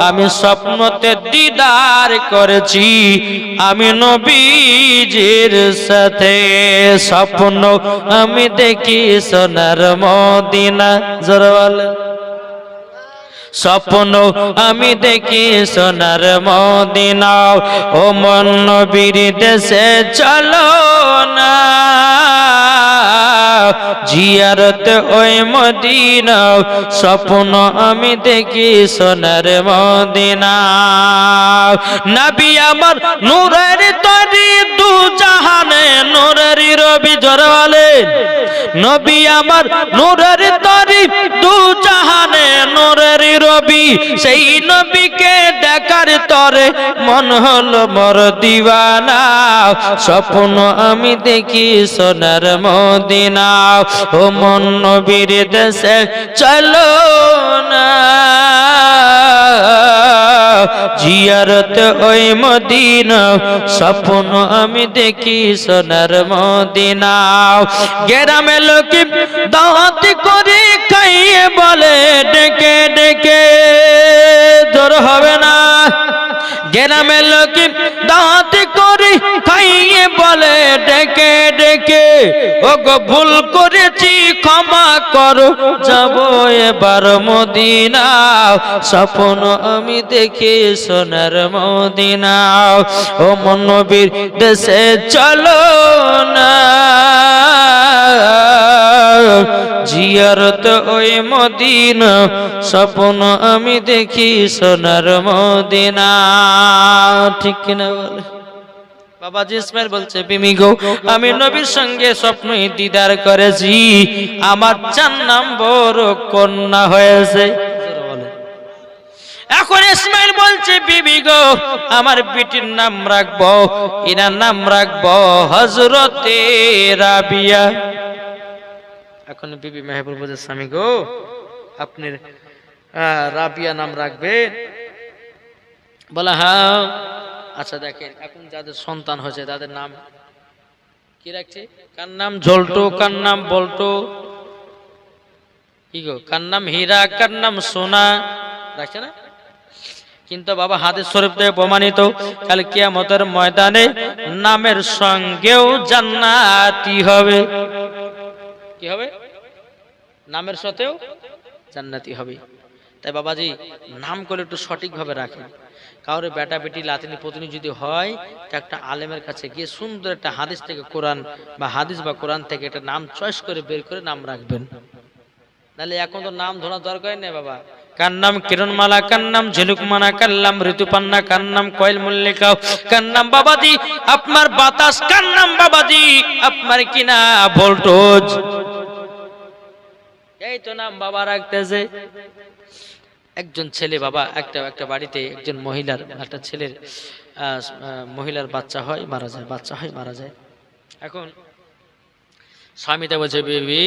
আমি স্বপ্নতে দিদার করেছি, আমি নবীজির সাথে স্বপ্ন আমি দেখি সোনার মদিনা। জোরে বলেন। স্বপ্ন আমি দেখি সোনার মদিনা, ও মন নবীর দেশে চলো না জিয়ারত ওই মদিনা, স্বপ্ন আমি দেখি সোনার মদিনা। নবী আমার নূরের তরি দু জাহানে নূরের রবি। জোরে বলেন। নবী আমার নূরের তরি দু জাহানে নূরের রবি, সেই নবীকে দেখার তরে মন হলো মোর দিওয়ানা, স্বপ্ন আমি দেখি সোনার মদিনা, ও মন নবীর দেশে চলো না জিয়ারত ওই মদিনা, স্বপ্ন আমি দেখি সোনার মদিনা। গ্রামে লোকে দাওয়াত করে খাইয়ে বলে ডেকে ডেকে, জোর হবে না। গ্রামে লোকে দাওয়াত করে খাইয়ে বলে ডেকে ডেকে, ও গো ভুল করেছি ক্ষমা করো যাব এবার মদিনা, স্বপ্ন আমি দেখি সোনার মদিনা, ও মন নবীর দেশে চলো না জিয়ারত ওই মদিনা, স্বপ্ন আমি দেখি সোনার মদিনা। ঠিক কিনা বলে? বাবাজি ইসমাইল বলছে বিবি গো আমি নবীর সঙ্গে স্বপ্নই দিদার করেছি, আমার 4 নম্বর কন্যা হয়েছে। এখন ইসমাইল বলছে বিবি গো আমার বেটির নাম রাখবো, এনার নাম রাখবো হযরতে রাবিয়া। এখন বিবি মেহবুব বলছে স্বামী গো আপনি রাবিয়া নাম রাখবেন? বলে হ্যাঁ। আচ্ছা দেখেন এখন যাদের সন্তান হয়েছে তাদের নাম কি রাখছে? কার নাম ঝোলটো, কার নাম বল্টো, কি গো, কার নাম হীরা, কার নাম সোনা রাখছে না? কিন্তু বাবা হাদিস শরীফ থেকে প্রমাণিত কাল কিয়ামতের ময়দানে নামের সঙ্গেও জান্নাতি হবে। কি হবে? নামের সাথেও জান্নাতি হবে। তাই বাবাজি নাম করে একটু সঠিকভাবে রাখেন। কাউরে বেটা বেটি লাতিনি পতিনি যদি হয় তা একটা আলেমের কাছে গিয়ে সুন্দর একটা হাদিস থেকে কোরআন বা হাদিস বা কোরআন থেকে একটা নাম চয়েস করে বের করে নাম রাখবেন। নাহলে এখন তো নাম ধরা দরকার নেই বাবা। কার নাম কিরণমালা, কার নাম ঝিলুকমানা, কার নাম ঋতুপান্না, কার নাম কয়েল মল্লিকা, কার নাম বাবাজি আপনার বাতাস, কার নাম বাবাজি আপনার কিনা ভোল্টেজ। এই তো নাম বাবা রাখতেছে। একজন ছেলে বাবা একটা বাড়িতে একজন মহিলার একটা ছেলের মহিলার বাচ্চা হয় মারা যায়, বাচ্চা হয় মারা যায়। এখন স্বামীটা বলছে বেবি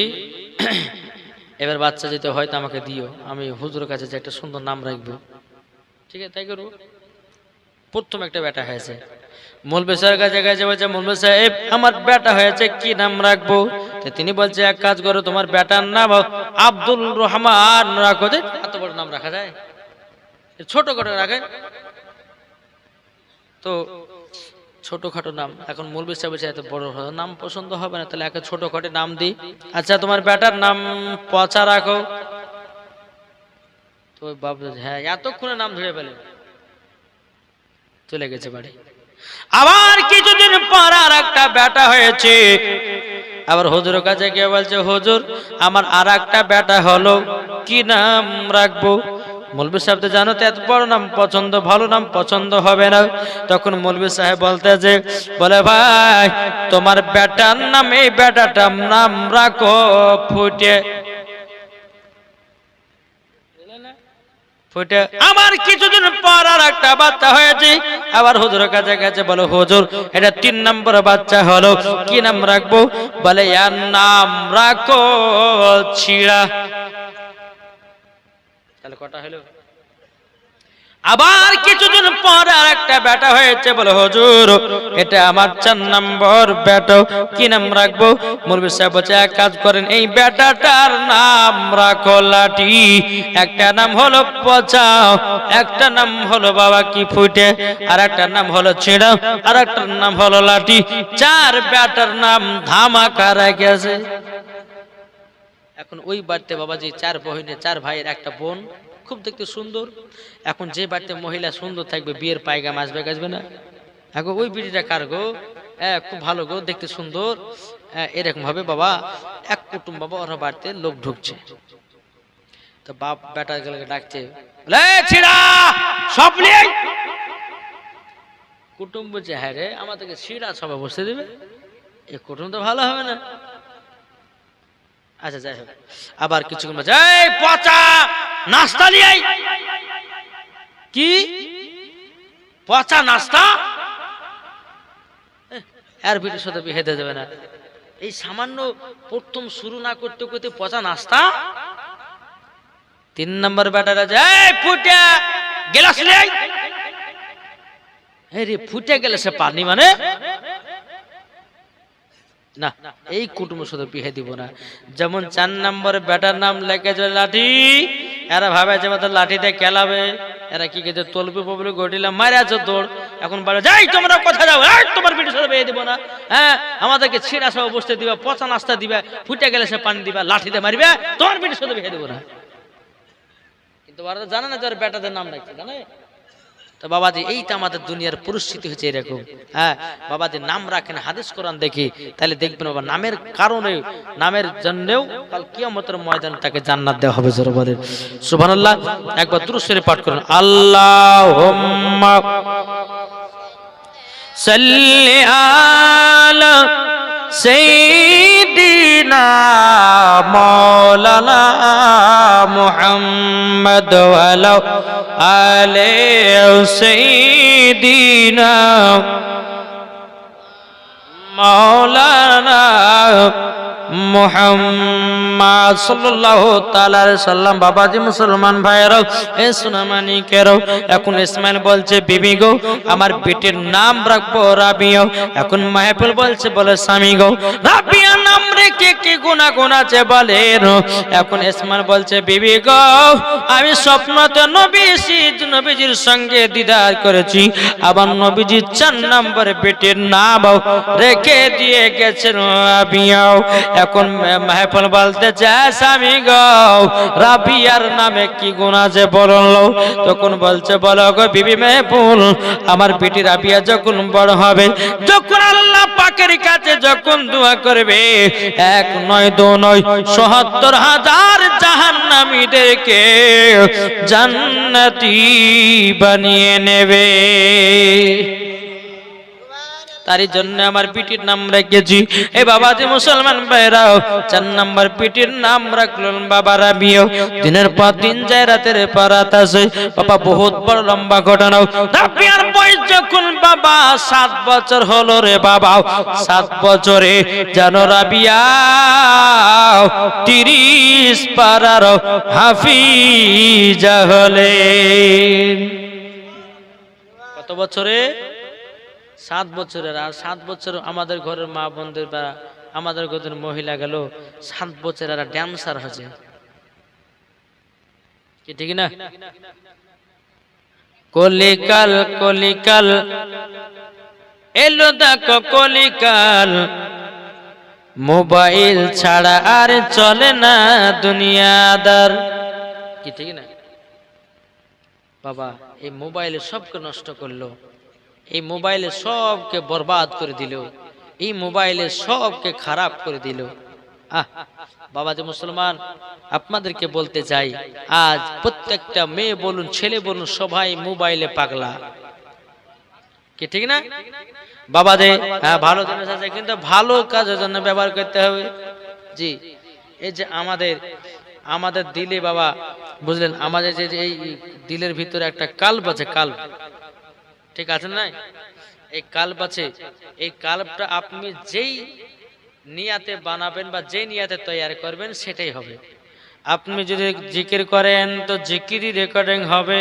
এবার বাচ্চা যেতে হয়তো আমাকে দিও, আমি হুজুরের কাছে যে একটা সুন্দর নাম রাখবো। ঠিক আছে তাই করবো। প্রথম একটা বেটা হয়েছে, মৌলভী স্যারের কাছে গেছে, বলছে মৌলভী সাহেব আমার বেটা হয়েছে কি নাম রাখবো? তিনি বলছে এক কাজ করো তোমার বেটার নাম আব্দুল রহমান রাখো। এত বড় নাম রাখা যায়? ছোট করে রাখে তো ছোটখাটো নাম। এখন মৌলভী সাহেব বলছে এত বড় নাম পছন্দ হবে না, তাহলে একটা ছোটখাটো নাম দিই। আচ্ছা তোমার বেটার নাম পচা রাখো। তো বাবু হ্যাঁ, এতক্ষণে নাম ধরে ফেলে চলে গেছে বাড়ি। আবার কিছুদিন পর আর একটা বেটা হয়েছে, আবার হুজুরের কাছে গিয়ে বলছে হুজুর আমার আর একটা বেটা হলো, কি নাম রাখবো? মৌলভী সাহেব তো জানো তো এত বড় নাম পছন্দ, ভালো নাম পছন্দ হবে না। তখন মৌলভী সাহেব বলে ভাই তোমার বেটার নাম এই বেটাটার নাম রাখো ফুটে। আমার কিছুদিন পর আর একটা বাচ্চা হয়েছে, আবার হুজুরের কাছে গেছে, বলো হুজুর এটা 3 নম্বর বাচ্চা হলো, কি নাম রাখবো? বলে এর নাম রাখো ছিড়া। তাহলে কটা হলো? আবার কিছুদিন পর আর একটা বেটা হয়েছে, বলে হুজুর এটা আমার 4 নম্বর বেটা, কি নাম রাখবো? মৌলভী সাহেব বলছে এক কাজ করেন এই বেটাটার নাম রাখো লাঠি। একটা নাম হলো পচা, একটা নাম হলো বাবা কি ফুটে, আর একটা নাম হলো ছিঁড়া, আর একটার নাম হলো লাঠি। 4 বেটার নাম ধামাকা রেখেছে। এখন ওই বাড়িতে বাবাজি 4 বহিনে 4 ভাইয়ের একটা বোন, খুব দেখতে সুন্দর। এখন যে বাড়িতে মহিলা সুন্দর থাকবে বিয়ের পায়গাম আসবে আসবে না? এখন ওই বিড়িটা কার গো? খুব ভালো গো, দেখতে সুন্দর। এরকম ভাবে বাবা এক কুটুম বাবা ওরা বাড়িতে লোক ঢুকছে, তো বাপ বেটা গুলোকে ডাকছে, সব নিয়ে। কুটুম বলছে হ্যাঁ রে আমাদেরকে ছিড়া সবাই বসতে দেবে, এ কুটুম তো ভালো হবে না। আচ্ছা যাই হোক, আবার কিছুক্ষণ বলছে এই পচা নাস্তা নিয়ে। কি পচা নাস্তা? আর বিটির সাথে বিয়ে হতে যাবে না। এই সামান্য প্রথম শুরু না করতে করতে পচা নাস্তা। 3 নম্বর বেটারা যায় ফুটে গ্লাস নেই। রে ফুটে গেলে সে পানি মানে না, এই কুটুমের সাথে বিয়ে দিব না। যেমন 4 নম্বরে বেটার নাম লেখেছে লাঠি, এরা ভাবে যে আমাদের লাঠিতে খেলাবে, এরা কি কেছে তলবি পবলি গটিলাম মারে আছো দৌড়। এখন বলে যাই তোমরা কোথায় যাও, তোমার বিটির সাথে বিয়ে দিব না। হ্যাঁ আমাদেরকে ছিঁড়া সব বসতে দিবা, পচা নাস্তা দিবা, ফুটে গেলে সে পানি দিবা, লাঠিতে মারবে, তোমার বিটির সাথে বিয়ে দিব না। কিন্তু ওরা জানে না যে ওর বেটাদের নাম রাখছে, জানে তো বাবাজি। এইটা আমাদের দুনিয়ার পরিস্থিতি হচ্ছে এরকম। হ্যাঁ বাবাজি নাম রাখেন, হাদিস কোরআন দেখি, তাহলে দেখবেন বাবা নামের কারণে, নামের জন্যও কাল কিয়ামতের ময়দানে তাকে জান্নাত দেওয়া হবে। জোরে বলেন সুবহানাল্লাহ। একবার দুরূদ শরীফ পাঠ করুন। আল্লাহুম্মা সাল্লি আলা সাইয়্যিদিনা মাওলানা মুহাম্মদ ওয়া আলা আলি সাইয়্যিদিনা মাওলানা মুহাম্মদ সাল্লাল্লাহু তাআলা আলাইহি সাল্লাম। বাবাজি মুসলমান ভাইরা এ সোনামানিকেরও, এখন ইসমাইল বলছে বিবি গো আমার বেটির নাম রাখবো রাবিয়া। এখন মাহফিল বলছে বলে স্বামী গো রাবিয়া নাম রেখে কি গুনাহ গুনাছে বলেন। এখন ইসমাইল বলছে বিবি গো আমি স্বপ্নতে নবীজির সঙ্গে দিদার করেছি, আবার নবীজি 4 নম্বর বেটির নাম রেখে দিয়ে গেছেন রাবিয়াও। এখন মাহফিল বলতে চায় স্বামী গো রাবিয়ার নামে কি গুনাহ আছে বলল। তখন বলছে বলো গো বিবি মাহফিল, আমার বেটি রাবিয়া যখন বড় হবে, যখন আল্লাহ পাকের কাছে যখন দোয়া করবে, 1 নয় 2 নয় ৭০,০০০ জাহান্নামীদেরকে জান্নাতি বানিয়ে নেবে। তারই জন্য আমার পিটির নাম রেখেছি। এই বাবাজি মুসলমান ভাইরাও 4 নম্বর পিটির নাম রাখলেন বাবা রাবিয়া। দিনের পর দিন যায়, রাতের পর রাত আসে। বাবা বহুত বড় লম্বা ঘটনা। রাবিয়ার বয়স যখন বাবা 7 বছর হলো রে বাবা, 7 বছরে যেন রাবিয়া 30 পারার হাফিজা হলেন। কত বছরে? 7 বছরের। আর 7 বছর আমাদের ঘরের মা বোনদের বা আমাদের ঘরের মহিলা গেল 7 বছরের ড্যান্সার হয়েছে, কি ঠিক না? কলিকাল কলিকাল এলো দেখো কলিকাল, মোবাইল ছাড়া আর চলে না দুনিয়াদার, কি ঠিক না? বাবা এই মোবাইলে সবকে নষ্ট করলো, এই মোবাইলে সবকে বরবাদ করে দিল, এই মোবাইলে সবকে খারাপ করে দিল। বাবা যে মুসলমান, আপনাদেরকে বলতে চাই, আজ প্রত্যেকটা মেয়ে বলুন ছেলে বলুন সবাই মোবাইলে পাগলা, কি ঠিক না? বাবা যে ভালো জিনিস আছে কিন্তু ভালো কাজের জন্য ব্যবহার করতে হবে। জি এই যে আমাদের দিলে বাবা বুঝলেন, আমাদের যে এই দিলের ভিতরে একটা কাল্ব আছে, কাল্ব, ঠিক আছে না? এই কাল্ব আছে, এই কাল্বটা আপনি যেই নিয়াতে বানাবেন বা যেই নিয়াতে তৈরি করবেন সেটাই হবে। আপনি যদি জিকির করেন তো জিকিরই রেকর্ডিং হবে,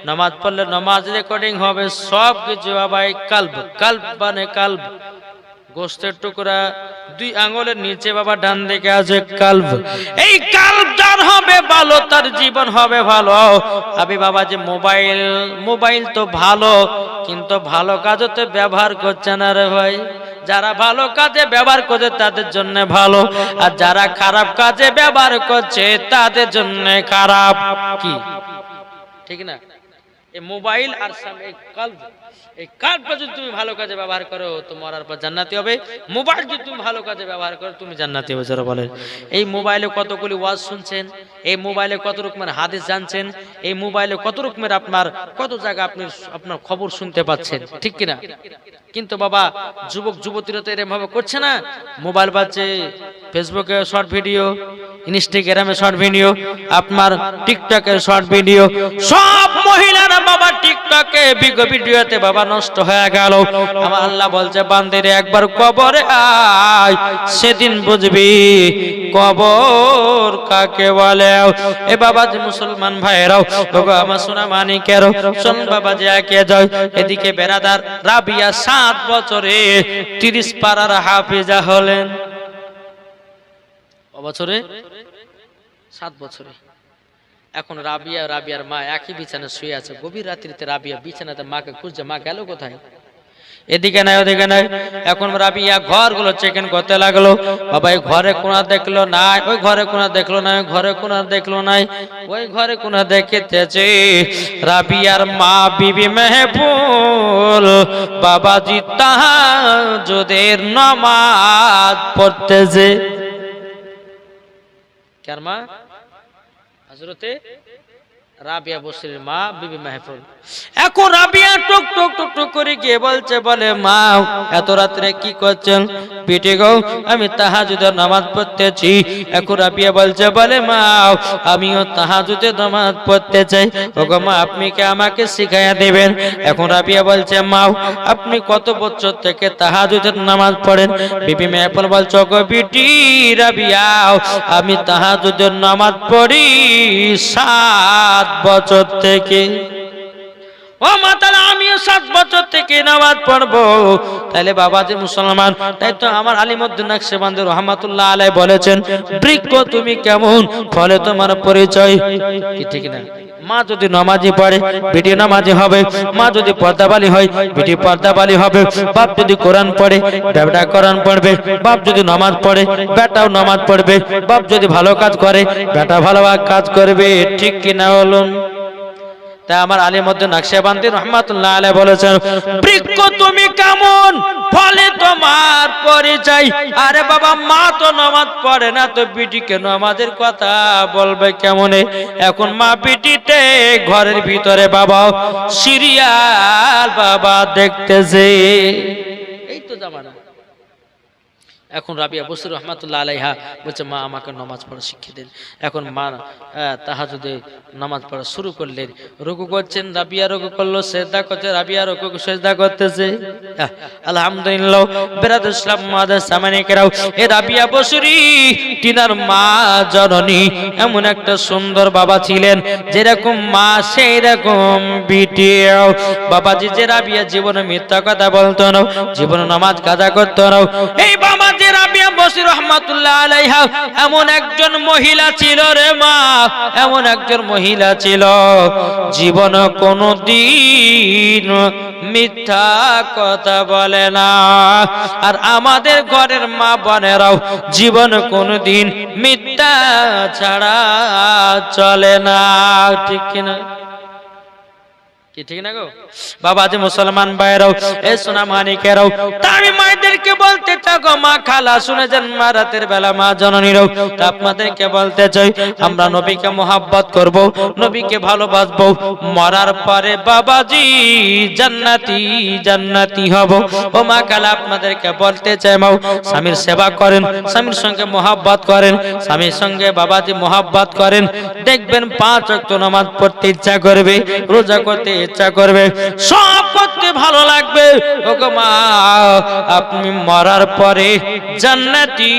নামাজ পড়লে নামাজ রেকর্ডিং হবে, সব কিছু বাবা এই কাল্ব, কাল্ব মানে কাল্ব, গোস্তের টুকরা 2 আঙ্গুলের নিচে বাবা ডান দিকে আছে কাল্ব। এই কাল্ব যার হবে ভালো তার জীবন হবে ভালো। আমি বাবা যে মোবাইল তো ভালো, কিন্তু ভালো কাজে তো ব্যবহার করছে না রে ভাই। যারা ভালো কাজে ব্যবহার করছে তাদের জন্য ভালো, আর যারা খারাপ কাজে ব্যবহার করছে তাদের জন্য খারাপ, কি ঠিক না? এই মোবাইল আর এই কাল্ব, এই কাল্বটা যদি তুমি ভালো কাজে ব্যবহার করো তো মরার পর জান্নাতি হবে। মোবাইল যদি তুমি ভালো কাজে ব্যবহার করো তুমি জান্নাতি হবে। যারা বলেন এই মোবাইলে কতগুলি ওয়াজ শুনছেন, এই মোবাইলে কত রকমের হাদিস জানছেন, এই মোবাইলে কত রকমের কত জায়গা আপনার খবর শুনতে পাচ্ছেন, ঠিক কিনা? কিন্তু বাবা যুবক যুবতীরা তো এরকম ভাবে করছে না। মোবাইল বাজছে, ফেসবুকে শর্ট ভিডিও, ইনস্টাগ্রামে শর্ট ভিডিও, আপনার টিকটকে শর্ট ভিডিও, সব মহিলারা বাবা টিকটকে ভিডিওতে বাবা নষ্ট হয়ে গেল। আমার আল্লাহ বলছে বান্দিরে একবার কবরে আয়, সেদিন বুঝবি কবর কাকে বলে। এ বাবা যে মুসলমান ভাইরাও, ওগো আমার সোনা মানিকেরও, শোন বাবা যে একে যায়। এদিকে বেরাদার রাবিয়া 7 বছরে 30 পারার হাফিজা হলেন। বছরে 7 বছরে। এখন রাবিয়ার মা একই বিছানায় শুয়ে আছে। গভীর রাত্রিতে রাবিয়া বিছানাতে মাকে খুঁজছে, মা গেল কোথায়? এদিকে নাই ওদিকে নাই। এখন রাবিয়া ঘরগুলো চেকিং করতে লাগলো। বাবা এই ঘরে কোনা দেখলো না, ওই ঘরে কোনা দেখলো না, ওই ঘরে কোনা দেখলো নাই, ওই ঘরে কোনা দেখতেছে রাবিয়ার মা বিবি মেহবুল বাবাজি তাহাজ্জুদের নামাজ পড়তেছে। কার মা? হযরতে রাবিয়া বসরির মা বিবি মাহফুল। এখন রাবিয়া টুক টুক টুক টুক করে গিয়ে বলে মা এত রাত্রে কি করছেন? পিঠে গো আমি তাহাজ্জুদের নামাজ পড়তেছি। এখন রাবিয়া বলে মা আমিও তাহাজ্জুদের নামাজ পড়তে চাই। ওগো মা আপনি কি আমাকে শিখাইয়া দেবেন? এখন রাবিয়া বলছে মা আপনি কত বছর থেকে তাহাজ্জুদের নামাজ পড়েন? বিবি মাহফুল বলছে ওগো বিটি রাবিয়া আমি তাহাজ্জুদের নামাজ পড়ি 7 বছর থেকে। ও মা, তাহলে আমিও 7 বছর থেকে নামাজ পড়বো। তাহলে বাবা যে মুসলমান, তাই তো আমার আলিমউদ্দিন নকশবন্দি রহমাতুল্লাহ আলাইহি বলেছেন, বৃক্ষ তুমি কেমন, ফলে তোমার পরিচয়। কি ঠিক না? মা যদি নামাজি পড়ে, বেটি নামাজি হবে। মা যদি পর্দাবালি হয়, বেটি পর্দাবালি হবে। বাপ যদি কোরআন পড়ে, বেটা কোরআন পড়বে। বাপ যদি নামাজ পড়ে, বেটাও নামাজ পড়বে। বাপ যদি ভালো কাজ করে, বেটা ভালো কাজ করবে। ঠিক কি না বলুন? তাই আমার আলিমউদ্দিন নকশবন্দি রহমাতুল্লাহ আলাইহি বলেছেন, বৃক্ষ তুমি কেমন, ফলে তোমার পরিচয়। আরে বাবা, মা তো নামাজ পড়ে না, তো বিটিকে নামাজের কথা বলবে কেমনে? এখন মা বিটিতে ঘরের ভিতরে বাবা সিরিয়াল বাবা দেখতেছে। এই তো জামানা। এখন রাবিয়া বসরি রহমাতুল্লাহ আলাইহা বলছে, মা আমাকে নামাজ পড়া শিখিয়ে দেন। এখন মা তাহাজ্জুদে নামাজ পড়া শুরু করলেন। রুকু করছেন, রাবিয়া রুকু করলো, সিজদা করছে, রাবিয়া রুকু সিজদা করতেছে। আলহামদুলিল্লাহ। বিরাদুল ইসলাম মাদার সামানে কেরাও, এ রাবিয়া বসরি তিনার মা জননী এমন একটা সুন্দর বাবা ছিলেন, যেরকম মা সেই রকম বিটিও। বাবাজি যে রাবিয়া জীবনে মিথ্যা কথা বলতো না, জীবনে নামাজ কাজা করতো না। এই বাবা যে রাবিয়া বসরি রহমাতুল্লাহ আলাইহা এমন একজন মহিলা ছিল রে মা, এমন একজন মহিলা ছিল, জীবন কোনদিন মিথ্যা কথা বলে না। আর আমাদের ঘরের মা বোনেরাও জীবন কোনদিন মিথ্যা ছাড়া চলে না। ঠিক কিনা? ঠিক না গো বাবা? যে মুসলমান ভাইরাও, এ সোনা মানিকেরাও, তা আমি মায়েদেরকে বলতে চাই গো, মা খালা শুনে যান, মা রাতের বেলা মা জননীরাও, তা আপনাদেরকে বলতে চাই, আমরা নবীকে মহব্বত করব, নবীকে ভালোবাসবো। মরার পরে বাবাজি জান্নাতি জান্নাতি হব। ও মা খালা, আপনাদেরকে বলতে চাই, মাও স্বামীর সেবা করেন, স্বামীর সঙ্গে মহব্বত করেন, স্বামীর সঙ্গে বাবাজি মহব্বত করেন, দেখবেন 5 ওয়াক্ত নামাজ পড়তে ইচ্ছা করবে, রোজা করতে ইচ্ছা করবে, সব করতে ভালো লাগবে। ওগো মা, আপনি মরার পরে জান্নাতি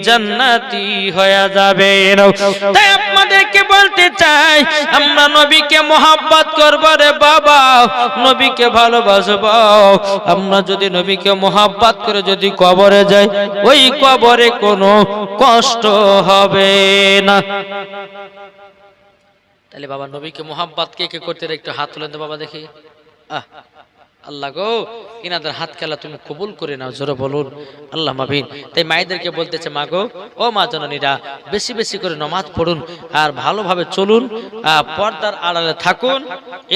জান্নাতি হয়ে যাবেন। তাই আপনাদেরকে বলতে চাই, আমরা নবীকে মহব্বত করব রে বাবা, নবীকে ভালোবাসবো। আমরা যদি নবীকে মহব্বত করে যদি কবরে যাই, ওই কবরে কোনো কষ্ট হবে না। তাহলে বাবা নবীকে মোহাব্বত কে কে করতে একটু হাত তুলেন তো বাবা দেখি। আল্লাহ গো, ইনাদের হাত খেলা তুমি কবুল করে নাও, জোরে বলুন আল্লাহ মাবিন। তাই মায়েদেরকে বলতেছে, মা গো, ও মা জননীরা, বেশি বেশি করে নামাজ পড়ুন আর ভালোভাবে চলুন, পর্দার আড়ালে থাকুন,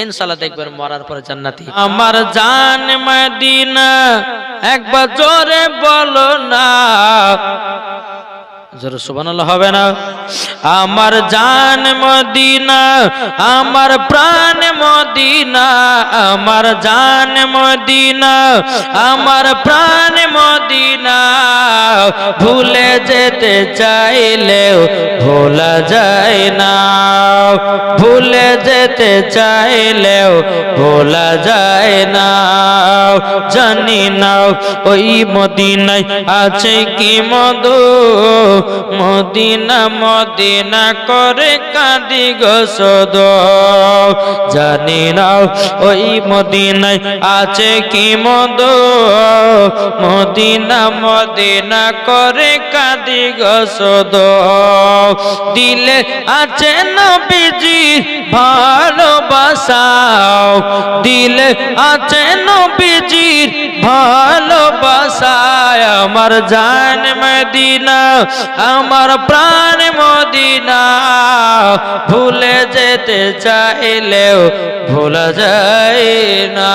ইনশাআল্লাহ দেখবেন মরার পরে জান্নাতি। আমার জান মদিনা, একবার জোরে বলো না, জোরে সুবহানাল্লাহ হবে না? আমার জান মদিনা, আমার প্রাণ মদিনা, আমার জান মদিনা, আমার প্রাণ মদিনা, ভুলে যেতে চাইলেও ভোলা যায় না, ভুলে যেতে চাইলেও ভোলা যায় না। জানি না ওই মদিনায় আছে কি মধু, মদিনা মদিনা করে কাঁদি গো সদা। জানি না ওই মদিনায় আছে কি মধু, মদিনা মদিনা করে কাঁদি গো সদা। দিলে আছে নবীজি ভালোবাসা, দিলে আছে নবীজির ভালোবাসা। আমার জান মদিনা, আমার প্রাণ মদিনা, ভুলে যেতে চাইলেও ভোলা যায় না।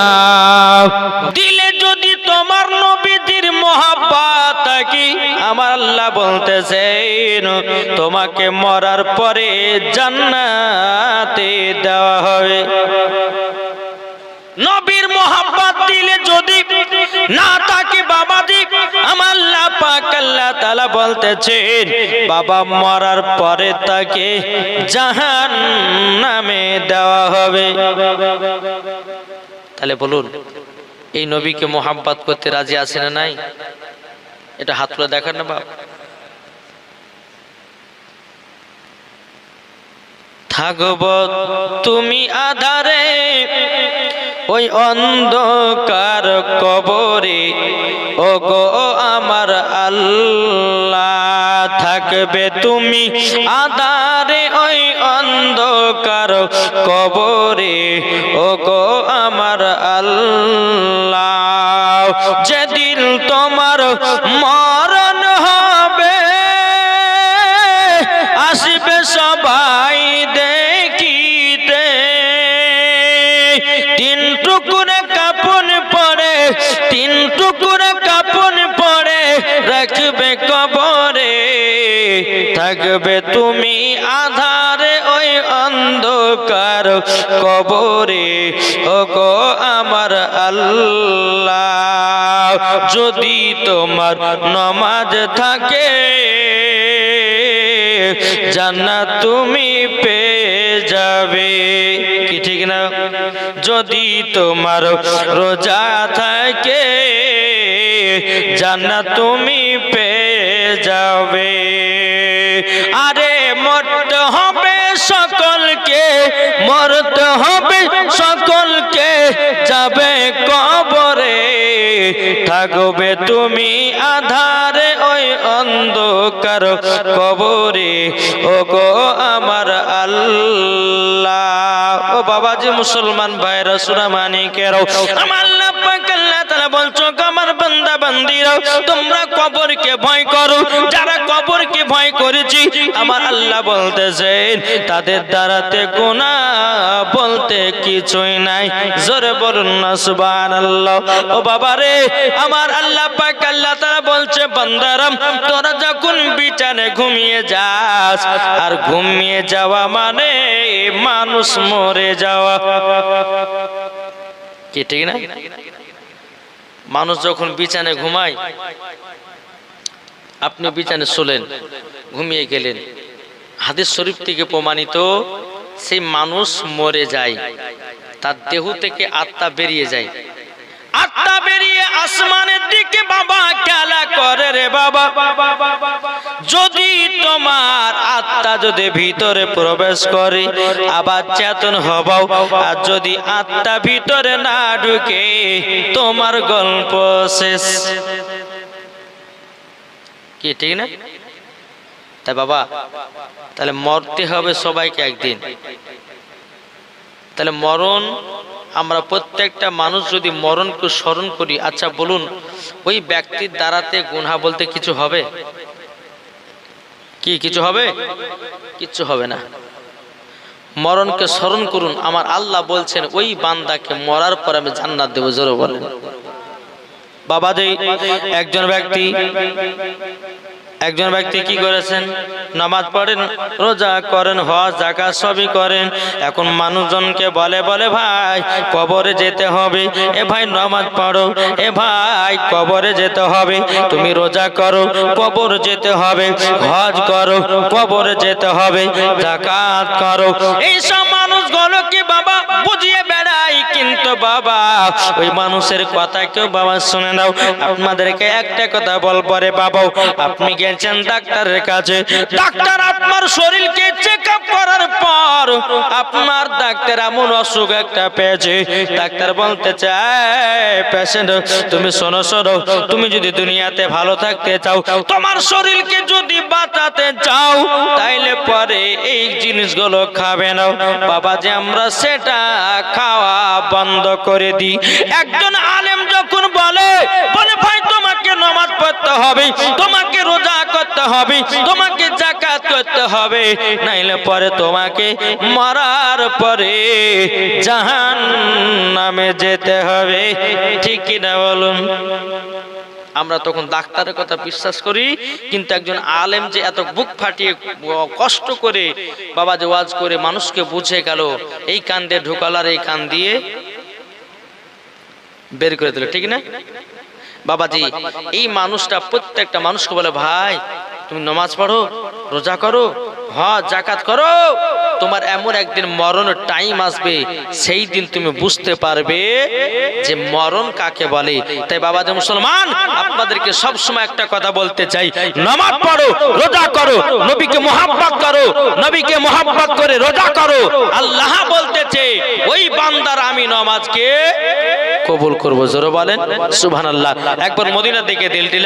দিলে যদি তোমার নবীজির মহব্বত থাকি, আমার আল্লাহ বলতেছেন, তোমাকে মরার পরে জান্নাতে দেওয়া হবে। নবীর মহব্বত দিলে যদি না থাকে বাবাজি, আমার আল্লাহ পাক আল্লাহ তাআলা বলতেছেন, বাবা মরার পরে তাকে জাহান্নামে দেওয়া হবে। তাহলে বলুন, এই নবীকে মহব্বত করতে রাজি আছে না নাই? এটা হাত তুলে দেখান না বাপ। থাকব তুমি আধারে ওই অন্ধকার কবরে, ও গো আমার আল্লাহ থাকবে তুমি আধারে ওই অন্ধকার কবরে, ও গো আমার আল্লাহ। যেদিন তোমার মরণ হবে আসবে সবাই দেখিতে, তিন টুকরা কাপন পরে, তিন টুকরা কাপন পরে রাখবে কবরে, থাকবে তুমি আধারে ওই অন্ধকার কবরে, ও গো আমার আল্লাহ। যদি তোমার নামাজ থাকে জান্নাত তুমি পেয়ে যাবে, কি ঠিক না? যদি তোমার রোজা থাকে জান্নাত তুমি পেয়ে যাবে। আরে মরতে হবে সকলকে, মরতে হবে সকলকে, যাবে কবরে, থাকবে তুমি আধারে ওই অন্ধকার কবরে, ও গো আমার আল্লাহ। ও বাবাজি মুসলমান ভাইরা সুরা মানিকেরাও, আমার আল্লাহ পাক আল্লাহ তাআলা বলছো আমার বান্দা বান্দীরা তোমরা কবরকে ভয় করো। যারা কবরকে ভয় করেছি আমার আল্লাহ বলতেছেন তাদের দ্বারাতে গুনাহ বলতে কিছুই নাই। জোরে বলুন না সুবহানাল্লাহ। ও বাবা রে, আমার আল্লাহ পাক আল্লাহ তাআলা বলছে বান্দারাম তোরা যখন বিছানে ঘুমিয়ে যাস, আর ঘুমিয়ে যাওয়া মানে মানুষ মরে যাওয়া, কি ঠিক না? মানুষ যখন বিছানে ঘুমায়, আপনি বিছানে শুলেন, ঘুমিয়ে গেলেন, হাদিস শরীফ থেকে প্রমাণিত সেই মানুষ মরে যায়, তার দেহ থেকে আত্মা বেরিয়ে যায়, আত্মা বেরিয়ে আসমানের দিকে বাবা খেলা করে রে বাবা। যদি তোমার আত্মা যদি ভিতরে প্রবেশ করে আবার চেতন হবাও, আর যদি আত্মা ভিতরে না ঢুকে তোমার গল্প শেষ, কি ঠিক না? তাই বাবা তাহলে মরতে হবে সবাইকে একদিন। তাহলে মরণ, আমরা প্রত্যেকটা মানুষ যদি মরণকে স্মরণ করি, আচ্ছা বলুন ওই ব্যক্তির দ্বারাতে গুনাহ বলতে কিছু হবে কি? কিছু হবে? কিচ্ছু হবে না। মরণকে স্মরণ করুন, আমার আল্লাহ বলছেন ওই বান্দাকে মরার পর আমি জান্নাত দেব। জোরে বলেন। বাবা যে একজন ব্যক্তি কি করেছেন? নামাজ পড়েন, রোজা করেন, হজ যাকাত সবই করেন। এখন মানুষজনকে বলে ভাই কবরে যেতে হবে, এ ভাই নামাজ পড়ো, এ ভাই কবরে যেতে হবে, তুমি রোজা করো কবর যেতে হবে, হজ করো কবরে যেতে হবে, যাকাত করো। এই সব মানুষগুলোকে বাবা বুঝিয়ে বেড়াই, কিন্তু বাবা ওই মানুষের কথা কেউ বাবা শুনে নাও। আপনাদেরকে একটা কথা বলবো রে বাবা, আপনি গেছেন ডাক্তারের কাছে, ডাক্তার আপনার শরীরকে চেক আপ করার পর আপনার ডাক্তার এমন অসুখ একটা পেয়েছে, ডাক্তার বলতে চায় পেশেন্ট তুমি শোনো, তুমি যদি দুনিয়াতে ভালো থাকতে চাও, তোমার শরীরকে যদি বাঁচাতে চাও, তাইলে পরে এই জিনিসগুলো খাবে না। বাবা যে আমরা সেটা খাওয়া বন্ধ করে দিই। একজন আলেম যখন বলে ভাই তোমাকে নামাজ পড়তে হবে, তোমাকে রোজা করতে হবে, তোমাকে যাকাত করতে হবে, নাইলে পরে তোমাকে মরার পরে জাহান্নামে যেতে হবে, ঠিক কি না বলুন? আমরা তখন ডাক্তারের কথা বিশ্বাস করি, কিন্তু একজন আলেম যে এত বুক ফাটিয়ে কষ্ট করে বাবা যে ওয়াজ করে মানুষকে বুঝে গেল, এই কান দিয়ে ঢোকাল আর এই কান দিয়ে বের করে দিল, ঠিক না? বাবাজি এই মানুষটা প্রত্যেকটা মানুষকে বলে ভাই তুমি নামাজ পড়ো, রোজা করো, হজ জাকাত করো, তোমার এমন একদিন মরণের টাইম আসবে, সেই দিন তুমি বুঝতে পারবে যে মরণ কাকে বলে। তাই বাবা যে মুসলমান, আপনাদেরকে সব সময় একটা কথা বলতে চাই, নামাজ পড়ো, রোজা করো, নবীকে মুহাব্বত করো, নবীকে মুহাব্বত করে রোজা করো। আল্লাহ বলতেছে ওই বান্দার আমি নামাজকে কবুল করব। জোরে বলেন সুবহানাল্লাহ। একবার মদিনার দিকে দিলটি